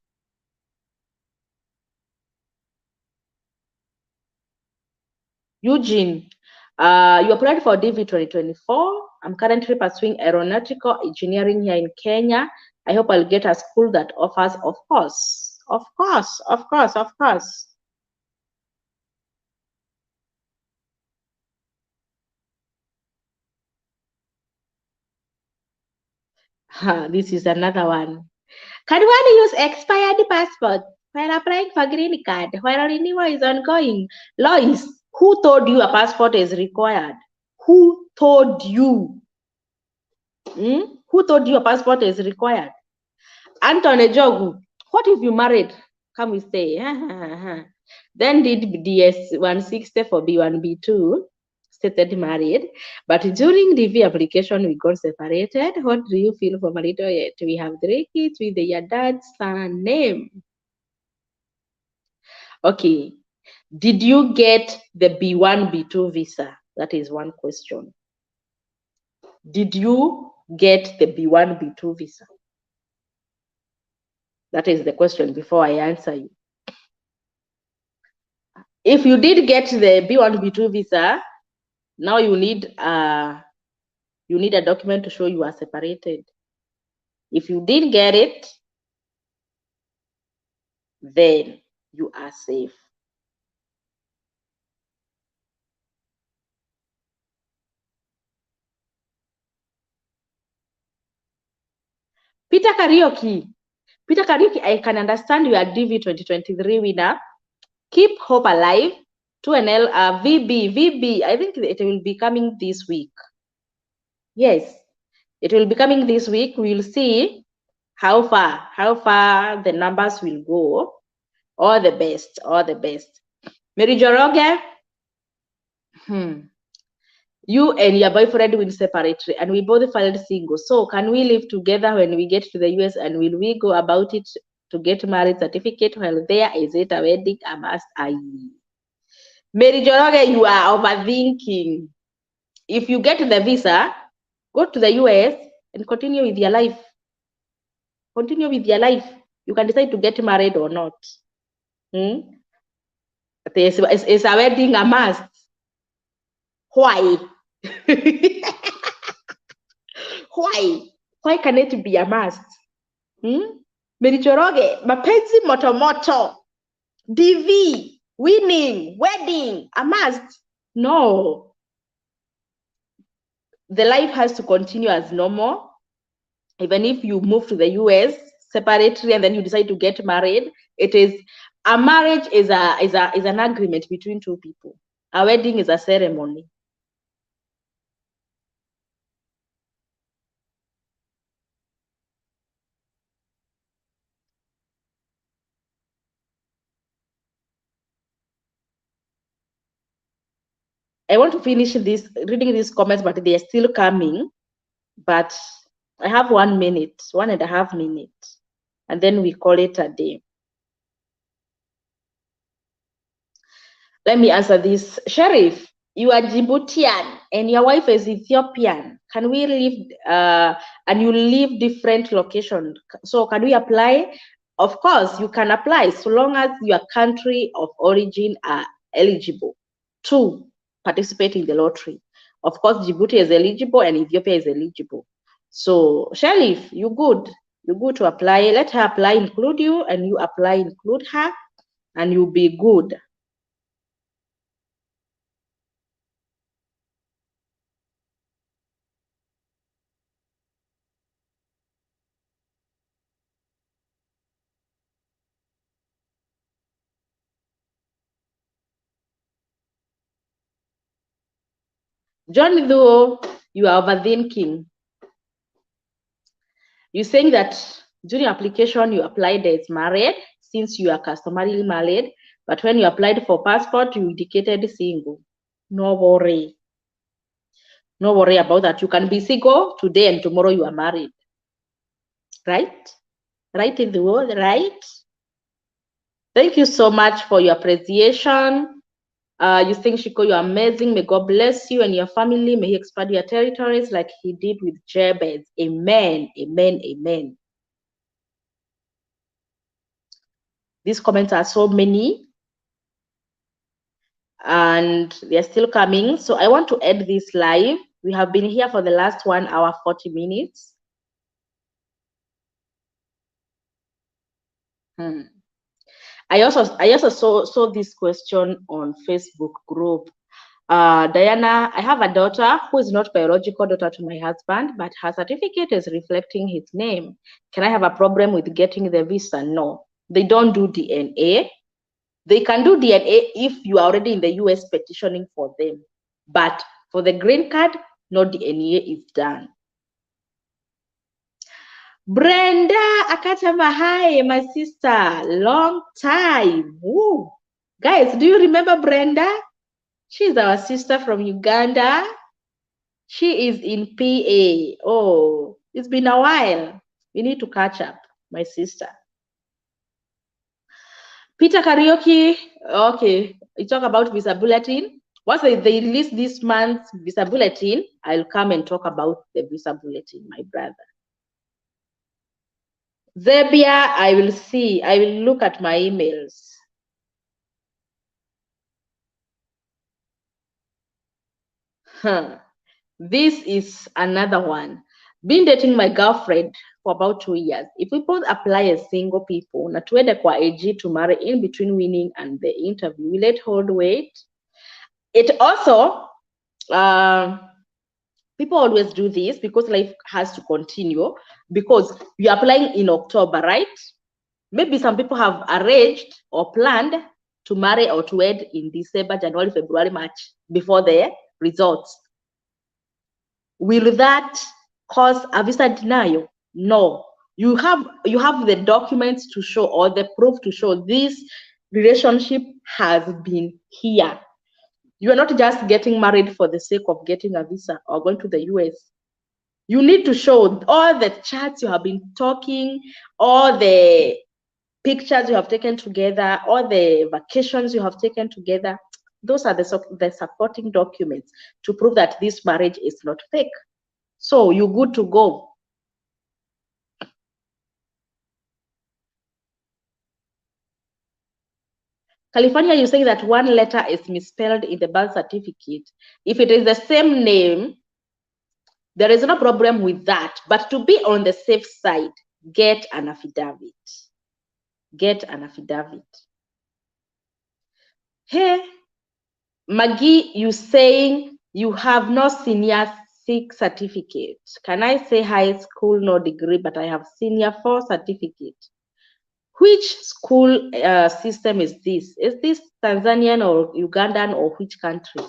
[SPEAKER 2] Eugene, you applied for DV2024. I'm currently pursuing aeronautical engineering here in Kenya. I hope I'll get a school that offers, of course. This is another one. Can one use expired passport while applying for green card while renewal is ongoing? Lois, who told you a passport is required? Who told you? Who told you a passport is required? Anton Ejogu, what if you married? Come we say. Then did DS-160 for B1, B2, stated married. But during DV application, we got separated. What do you feel for marital yet? We have 3 kids with their dad's son name. Okay. Did you get the B1, B2 visa? That is one question. Did you get the B1, B2 visa? That is the question before I answer you. If you did get the B1, B2 visa, now you need a document to show you are separated. If you didn't get it, then you are safe. Peter Karaoke, I can understand you are DV 2023 winner. Keep hope alive. 2NL VB. I think it will be coming this week. Yes, it will be coming this week. We'll see how far the numbers will go. All the best. Mary Joroge, you and your boyfriend will separate, and we both filed single. So can we live together when we get to the US, and will we go about it to get married certificate while there? Is it a wedding? I must. Mary Joroge, you are overthinking. If you get the visa, go to the US and continue with your life. You can decide to get married or not. Is a wedding a must? Why? Why can it be a must? Mary Joroge, mapenzi motomoto, DV, winning, wedding, a must? No. The life has to continue as normal. Even if you move to the US separately and then you decide to get married, a marriage is an agreement between two people. A wedding is a ceremony. I want to finish reading these comments, but they are still coming. But I have 1 minute, 1.5 minutes, and then we call it a day. Let me answer this. Sheriff, you are Djiboutian and your wife is Ethiopian. Can we live, and you live different locations? So can we apply? Of course, you can apply so long as your country of origin are eligible to participate in the lottery. Of course, Djibouti is eligible and Ethiopia is eligible. So, Sheriff, you good to apply. Let her apply, include you, and you apply, include her, and you'll be good. John, though, you are overthinking. You're saying that during application, you applied as married, since you are customarily married, but when you applied for passport, you indicated single. No worry. No worry about that. You can be single today and tomorrow you are married. Right? Right in the world, right? Thank you so much for your appreciation. You think, Shiko, you're amazing. May God bless you and your family. May He expand your territories like He did with Jabez. Amen. Amen. Amen. These comments are so many and they're still coming. So I want to end this live. We have been here for the last 1 hour, 40 minutes. I also saw this question on Facebook group. Diana, I have a daughter who is not biological daughter to my husband, but her certificate is reflecting his name. Can I have a problem with getting the visa? No, they don't do DNA. They can do DNA if you are already in the US petitioning for them. But for the green card, no DNA is done. Brenda Akatama, hi, my sister. Long time. Woo. Guys, do you remember Brenda? She's our sister from Uganda. She is in PA. Oh, it's been a while. We need to catch up, my sister. Peter Karaoke, okay, you talk about visa bulletin. Once they release this month's visa bulletin, I'll come and talk about the visa bulletin, my brother. Zebia, I will see. I will look at my emails. This is another one. Been dating my girlfriend for about 2 years. If we both apply as single people, na tuende kwa AG to marry in between winning and the interview, will it hold weight? It also, people always do this because life has to continue, because you're applying in October, right? Maybe some people have arranged or planned to marry or to wed in December, January, February, March, before the results. Will that cause a visa denial? No. You have the documents to show, or the proof to show this relationship has been here. You are not just getting married for the sake of getting a visa or going to the US. You need to show all the chats you have been talking, all the pictures you have taken together, all the vacations you have taken together. Those are the supporting documents to prove that this marriage is not fake. So you're good to go. California, you say that one letter is misspelled in the birth certificate. If it is the same name, there is no problem with that. But to be on the safe side, get an affidavit. Get an affidavit. Hey, Maggie, you saying you have no senior 6 certificate. Can I say high school, no degree, but I have senior 4 certificate? Which school system is this? Is this Tanzanian or Ugandan or which country?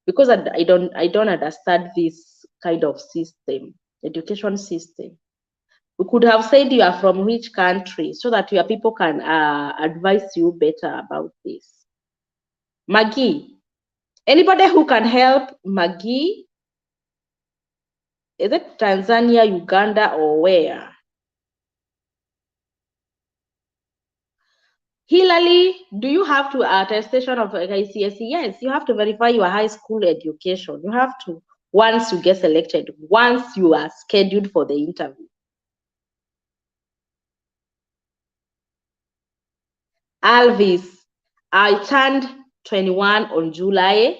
[SPEAKER 2] Because I don't understand this kind of system, education system. We could have said you are from which country so that your people can advise you better about this. Maggie, anybody who can help Maggie? Is it Tanzania, Uganda, or where? Hillary, do you have to attestation of ICSE? Yes, you have to verify your high school education. You have to, once you get selected, once you are scheduled for the interview. Alvis, I turned 21 on July.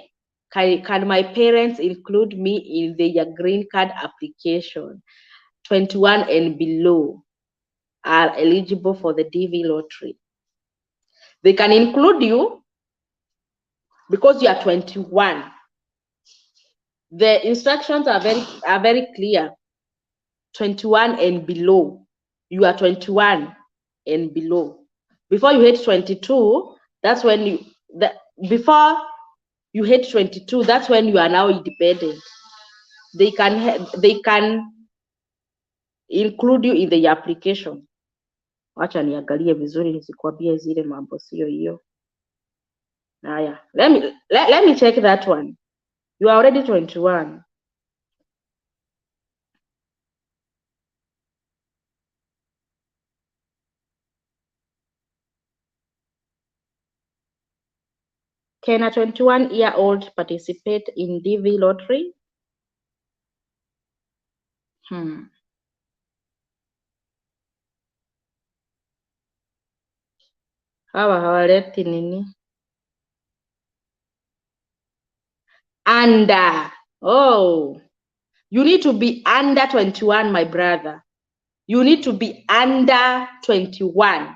[SPEAKER 2] Can my parents include me in their green card application? 21 and below are eligible for the DV lottery. They can include you because you are 21. The instructions are very clear. 21 and below. You are 21 and below. Before you hit 22, that's when before you hit 22, that's when you are now independent. They can include you in the application. Wacha niangalie vizuri nisikwambie zile mambo sio hiyo. Haya, let me check that one. You are already 21. Can a 21-year-old participate in DV lottery? Hawa hawaleti nini? Under. Oh, you need to be under 21, my brother. You need to be under 21.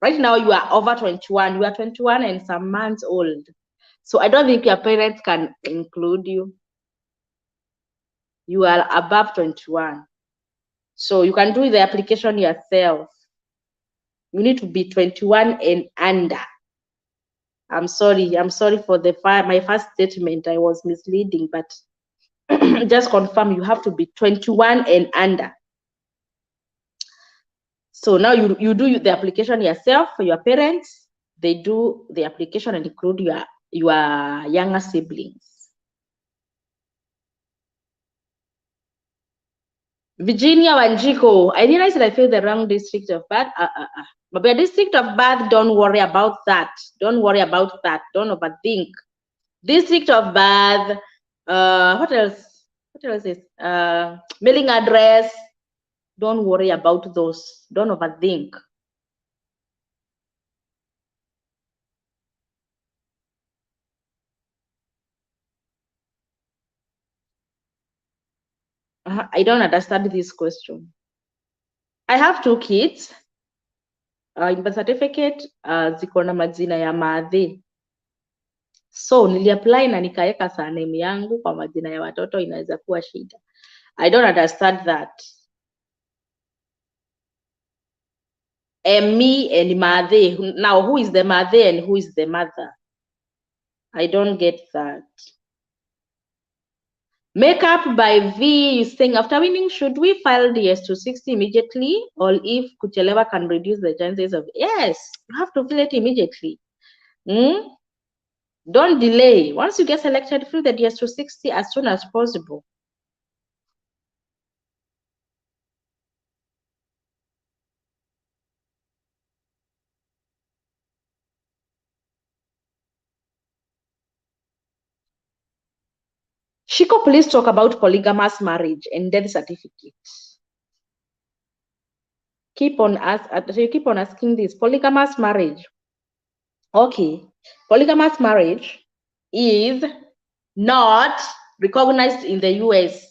[SPEAKER 2] Right now, you are over 21. You are 21 and some months old. So I don't think your parents can include you. You are above 21. So you can do the application yourself. You need to be 21 and under. I'm sorry for my first statement. I was misleading, but just confirm you have to be 21 and under. So now you do the application yourself. For your parents, they do the application and include your younger siblings. Virginia Wanjiko, I realized that I filled the wrong district of birth. But your district of birth, don't worry about that. Don't worry about that. Don't overthink. District of birth, what else? What else is mailing address? Don't worry about those. Don't overthink. I don't understand this question. I have 2 kids. In birth certificate ziko na majina ya maadhi. So niliapply na nikaweka surname yangu kwa majina ya watoto, inaweza kuwa shida. I don't understand that. And me and Madhe. Now, who is the Madhe and who is the mother? I don't get that. Makeup by V is saying, after winning, should we file DS260 immediately? Or if kuchelewa can reduce the chances of... Yes, you have to fill it immediately. Don't delay. Once you get selected, fill the DS260 as soon as possible. Shiko, please talk about polygamous marriage and death certificates. Keep on asking this. Polygamous marriage. Okay. Polygamous marriage is not recognized in the US.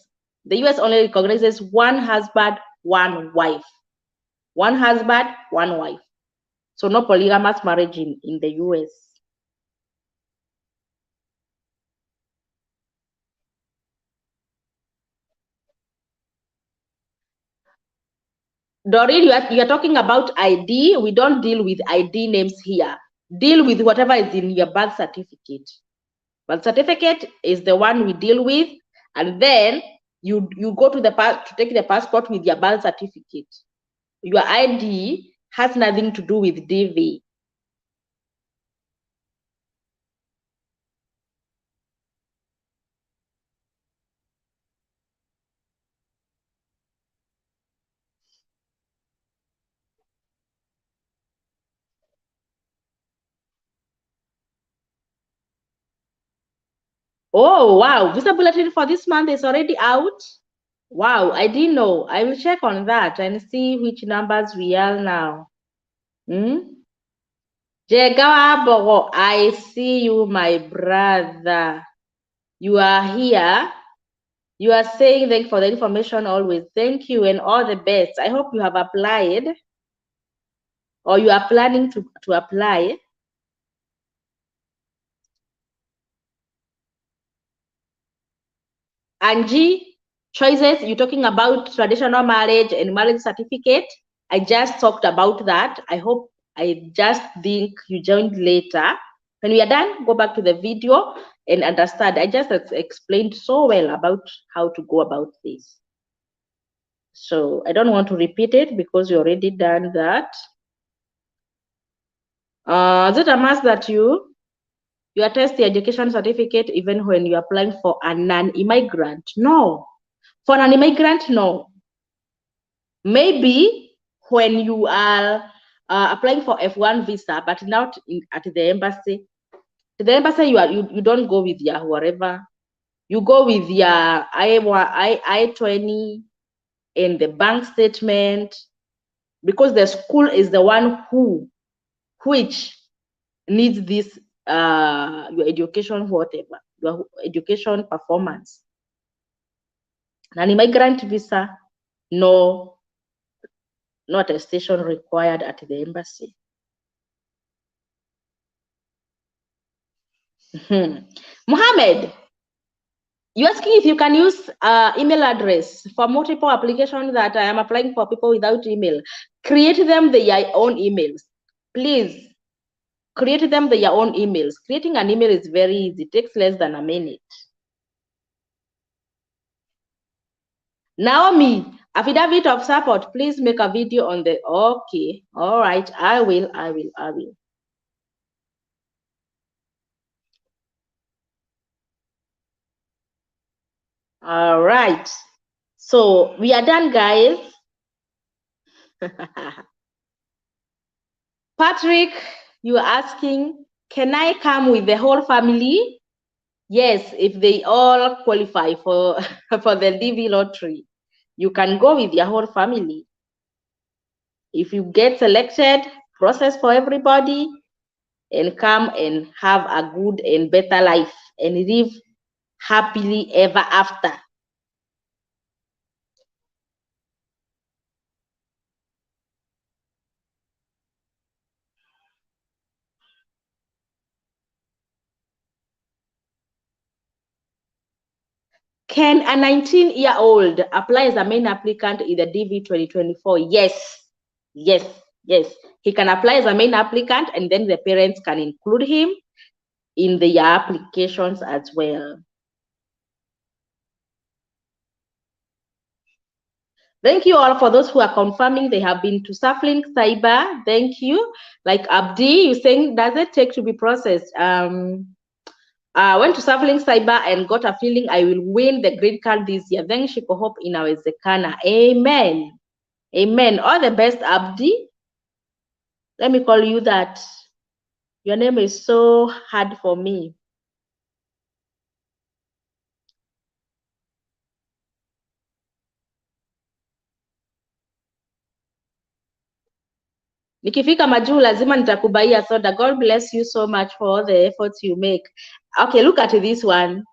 [SPEAKER 2] The US only recognizes one husband, one wife. One husband, one wife. So no polygamous marriage in the US. Doreen, you are talking about ID. We don't deal with ID names here. Deal with whatever is in your birth certificate. Birth certificate is the one we deal with, and then you go to to take the passport with your birth certificate. Your ID has nothing to do with DV. Oh, wow. Visa bulletin for this month is already out. Wow, I didn't know. I will check on that and see which numbers we are now. Jegawa, I see you, my brother. You are here. You are saying thank you for the information always. Thank you and all the best. I hope you have applied or you are planning to apply. Angie, choices, you're talking about traditional marriage and marriage certificate. I just talked about that. I just think you joined later. When we are done, go back to the video and understand. I just explained so well about how to go about this. So I don't want to repeat it because you already done that. Is it a must that you attest the education certificate even when you're applying for a non-immigrant? No. For an immigrant, no. Maybe when you are applying for F1 visa, but not at the embassy, To the embassy, you don't go with your whatever. You go with your I-20 and the bank statement, because the school is the one which needs this your education, whatever, your education performance. And immigrant visa, no attestation required at the embassy. Mohammed, you're asking if you can use email address for multiple applications that I am applying for people without email. Create them their own emails. Please create them their own emails. Creating an email is very easy. It takes less than a minute. Naomi, affidavit of support. Please make a video on the, okay. All right, I will. All right. So we are done, guys. Patrick, you are asking, can I come with the whole family? Yes, if they all qualify for, for the DV lottery, you can go with your whole family. If you get selected, process for everybody and come and have a good and better life and live happily ever after. Can a 19-year-old apply as a main applicant in the DV 2024? Yes. He can apply as a main applicant, and then the parents can include him in their applications as well. Thank you all for those who are confirming they have been to Surflink Cyber. Thank you. Like Abdi, you saying, does it take to be processed? I went to Surflink Cyber and got a feeling I will win the green card this year. Then she could hope inawezekana. Amen. Amen. All the best, Abdi. Let me call you that. Your name is so hard for me. Nikifika majuu lazima nitakubaia soda. God bless you so much for all the efforts you make. Okay, look at this one.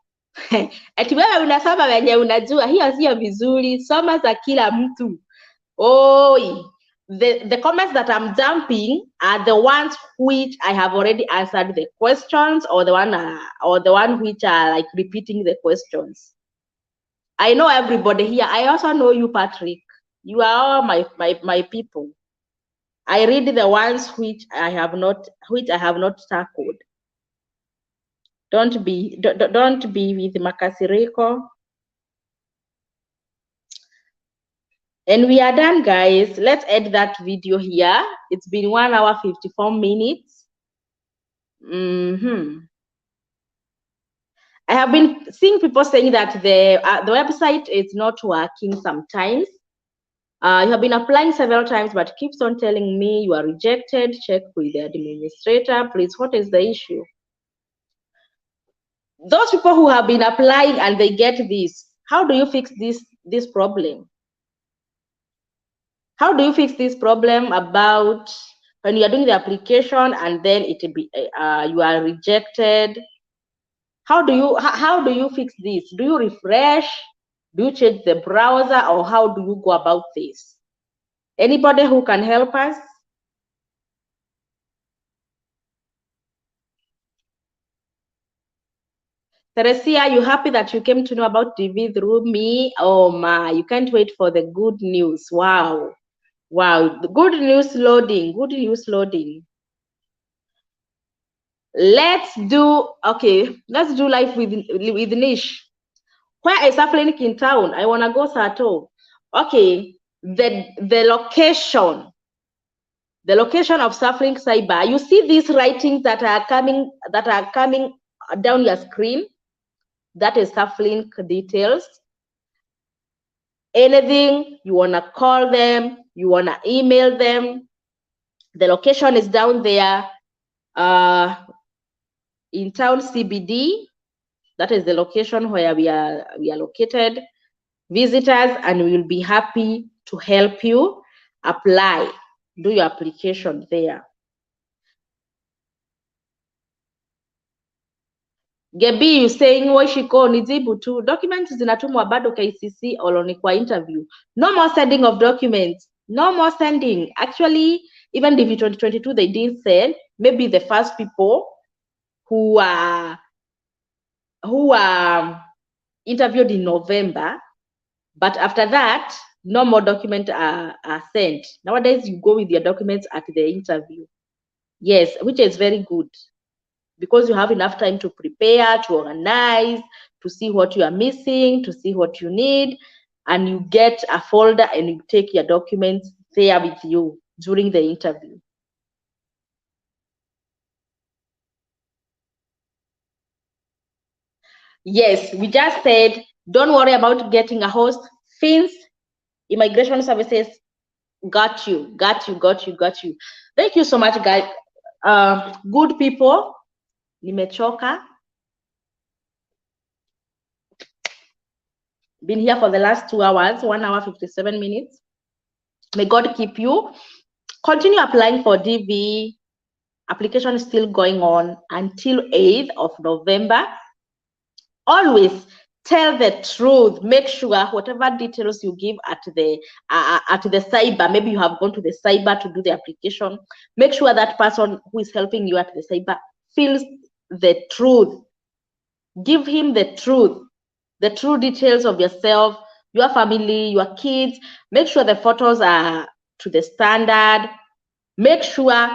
[SPEAKER 2] Ati wewe unasoma wenye unajua, hiyo sio vizuri. Soma za kila mtu. Oh, the comments that I'm dumping are the ones which I have already answered the questions, or the one which are like repeating the questions. I know everybody here. I also know you, Patrick. You are all my people. I read the ones which I have not tackled. Don't be with makasiriko. And we are done, guys. Let's end that video here. It's been 1 hour 54 minutes. I have been seeing people saying that the website is not working sometimes. You have been applying several times, but keeps on telling me you are rejected. Check with the administrator, please. What is the issue? Those people who have been applying and they get this, how do you fix this problem? How do you fix this problem about when you are doing the application and then you are rejected? How do you fix this? Do you refresh? Do you change the browser, or how do you go about this? Anybody who can help us? Teresia, you happy that you came to know about TV through me? Oh my, you can't wait for the good news. Wow. The good news loading. Let's do life with Nish. Where is Surflink in town? I wanna go Sato. Okay, the location of Surflink Cyber. You see these writings that are coming down your screen. That is Surflink details. Anything you wanna call them, you wanna email them, the location is down there. in town CBD. That is the location where we are located. Visitors, and we will be happy to help you apply, do your application there. Gebi, you saying Washiko nijibu tu documents zinatumwa bado KCC or ni kwa interview. No more sending of documents. No more sending. Actually, even DV2022 they did send. Maybe the first people who are interviewed in November, but after that, no more documents are sent. Nowadays, you go with your documents at the interview. Yes, which is very good, because you have enough time to prepare, to organize, to see what you are missing, to see what you need, and you get a folder and you take your documents there with you during the interview. Yes, we just said, don't worry about getting a host. Fins Immigration Services got you. Thank you so much, guys. Good people. Nimechoka. Been here for the last 2 hours, 1 hour, 57 minutes. May God keep you. Continue applying for DV. Application is still going on until 8th of November. Always tell the truth. Make sure whatever details you give at the cyber, maybe you have gone to the cyber to do the application, make sure that person who is helping you at the cyber feels the truth. Give him the true details of yourself, your family, your kids. Make sure the photos are to the standard. Make sure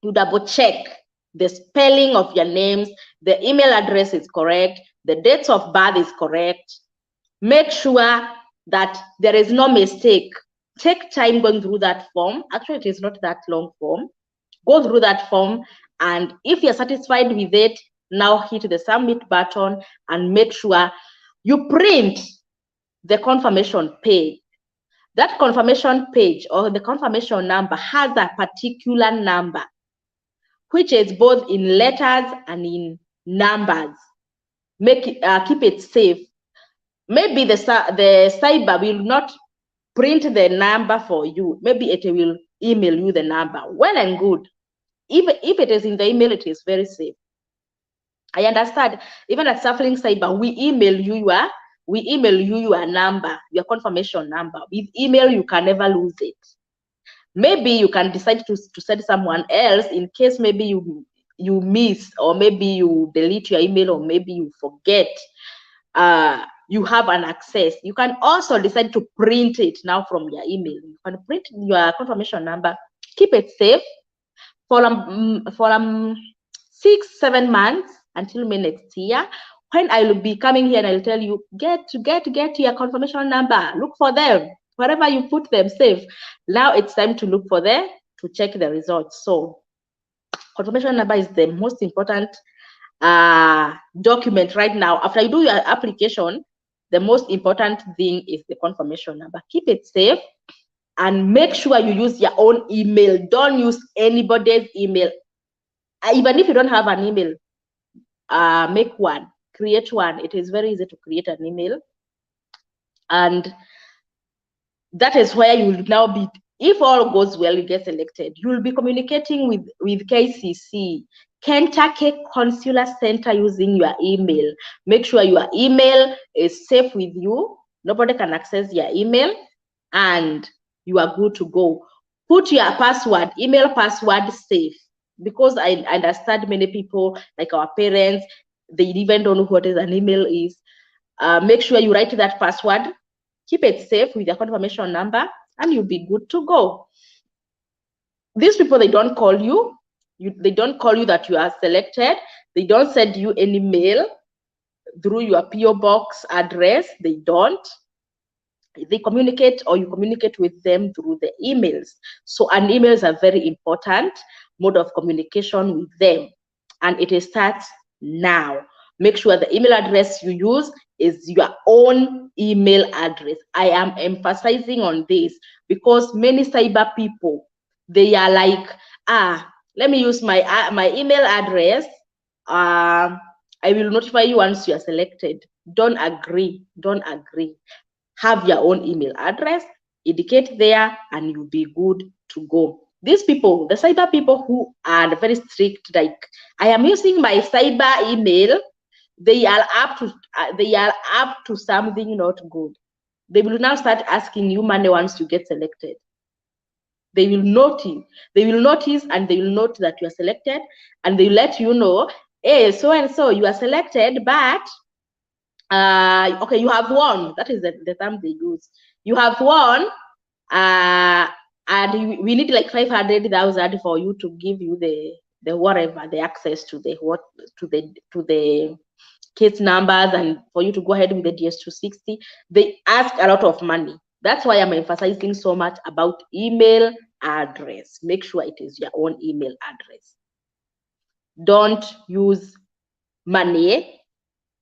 [SPEAKER 2] you double check the spelling of your names, the email address is correct, the dates of birth is correct. Make sure that there is no mistake. Take time going through that form. Actually, it is not that long form. Go through that form, and if you're satisfied with it, now hit the submit button and make sure you print the confirmation page. That confirmation page or the confirmation number has a particular number, which is both in letters and in numbers. Make it, keep it safe. Maybe the cyber will not print the number for you. Maybe it will email you the number. Well and good. If it is in the email, it is very safe. I understand. Even at Suffering Cyber, we email you your number, your confirmation number. With email, you can never lose it. Maybe you can decide to send someone else in case maybe you miss, or maybe you delete your email, or maybe you forget. You have an access. You can also decide to print it now from your email. You can print your confirmation number. Keep it safe for 6-7 months until May next year, when I will be coming here and I'll tell you, get your confirmation number. Look for them. Wherever you put them, safe. Now it's time to look for them to check the results. So confirmation number is the most important document right now. After you do your application, the most important thing is the confirmation number. Keep it safe and make sure you use your own email. Don't use anybody's email. Even if you don't have an email, make one, create one. It is very easy to create an email, and that is where you will now be. If all goes well, you get selected, you will be communicating with KCC, Kentucky Consular Center, using your email. Make sure your email is safe with you. Nobody can access your email, and you are good to go. Put your password, email password, safe, because I understand many people, like our parents, they even don't know what is an email is. Make sure you write that password. Keep it safe with your confirmation number, and you'll be good to go. These people, they don't call you. They don't call you that you are selected. They don't send you any mail through your PO box address. They don't. They communicate, or you communicate with them through the emails. So, and emails are very important mode of communication with them, and it starts now. Make sure the email address you use is your own email address. I am emphasizing on this because many cyber people, they are like, let me use my email address I will notify you once you are selected. Don't agree. Don't agree. Have your own email address, indicate there, and you'll be good to go. These people, the cyber people who are very strict, like I am using my cyber email, they are up to something not good. They will now start asking you money once you get selected. They will notice and they will note that you are selected, and they will let you know, hey, so and so you are selected, but okay, you have won. That is the term they use. You have won, and we need like 500,000 for you to give you the whatever, the access to the case numbers, and for you to go ahead with the DS260. They ask a lot of money. That's why I'm emphasizing so much about email address. Make sure it is your own email address. Don't use money.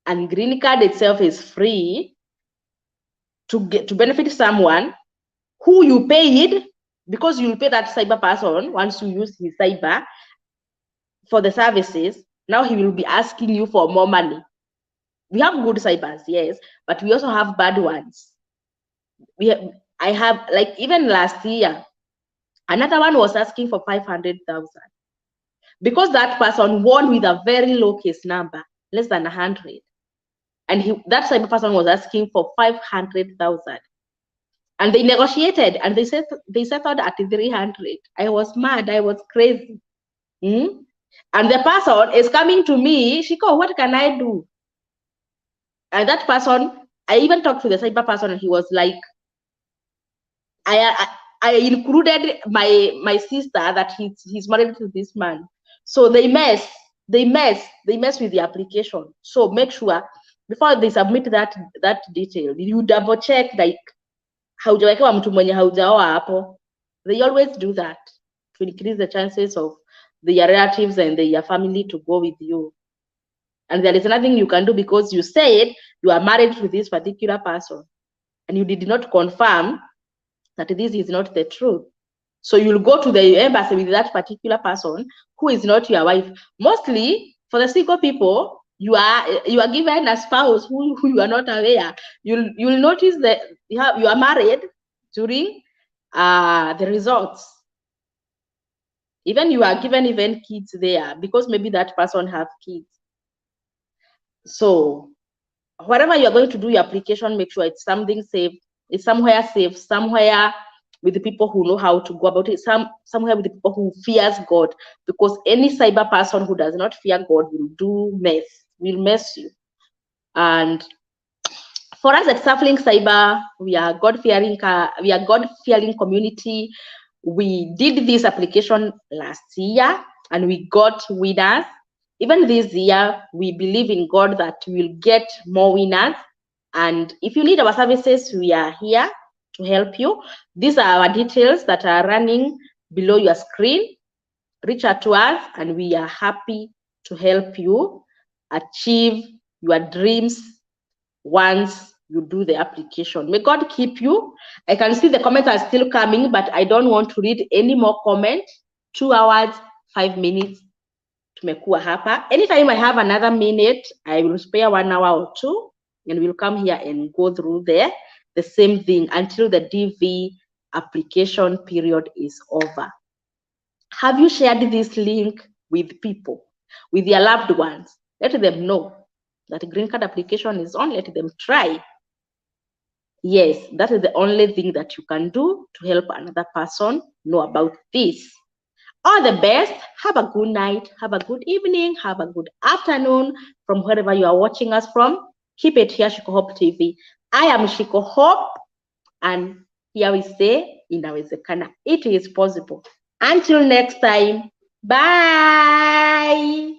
[SPEAKER 2] And Greencard itself is free to benefit someone who you paid, because you'll pay that cyber person once you use his cyber for the services. Now he will be asking you for more money. We have good cybers, yes, but we also have bad ones. I have, like, even last year, another one was asking for 500,000 because that person won with a very low case number, less than 100. And that cyber person was asking for 500,000, and they negotiated, and they settled at 300. I was mad. I was crazy. And the person is coming to me, Shiko, what can I do? And that person, I even talked to the cyber person, and he was like, I included my sister that he's married to this man. So they mess with the application. So make sure before they submit that detail, you double check, like, haujawekewa mtu mwenye haujaoa hapo. They always do that to increase the chances of their relatives and their family to go with you. And there is nothing you can do, because you said you are married to this particular person and you did not confirm that this is not the truth. So you'll go to the embassy with that particular person who is not your wife. Mostly for the single people, you are given a spouse who you are not aware. You'll notice that you are married during the results. Even you are given even kids there, because maybe that person have kids. So whatever you are going to do your application, make sure it's something safe. It's somewhere safe, somewhere with the people who know how to go about it, somewhere with the people who fears God, because any cyber person who does not fear God will mess you. And for us at Suffering Cyber, we are God-fearing community. We did this application last year and we got winners. Even this year, we believe in God that we'll get more winners. And if you need our services, we are here to help you. These are our details that are running below your screen. Reach out to us and we are happy to help you achieve your dreams once you do the application. May God keep you. I can see the comments are still coming, but I don't want to read any more comments. 2 hours, 5 minutes. Tumekuwa hapa. Anytime I have another minute, I will spare 1 hour or 2, and we'll come here and go through the same thing until the DV application period is over. Have you shared this link with people, with your loved ones? Let them know that green card application is on. Let them try. Yes, that is the only thing that you can do to help another person know about this. All the best. Have a good night. Have a good evening. Have a good afternoon from wherever you are watching us from. Keep it here, Shiko Hope TV. I am Shiko Hope, and here we say, inawezekana. It is possible. Until next time, bye.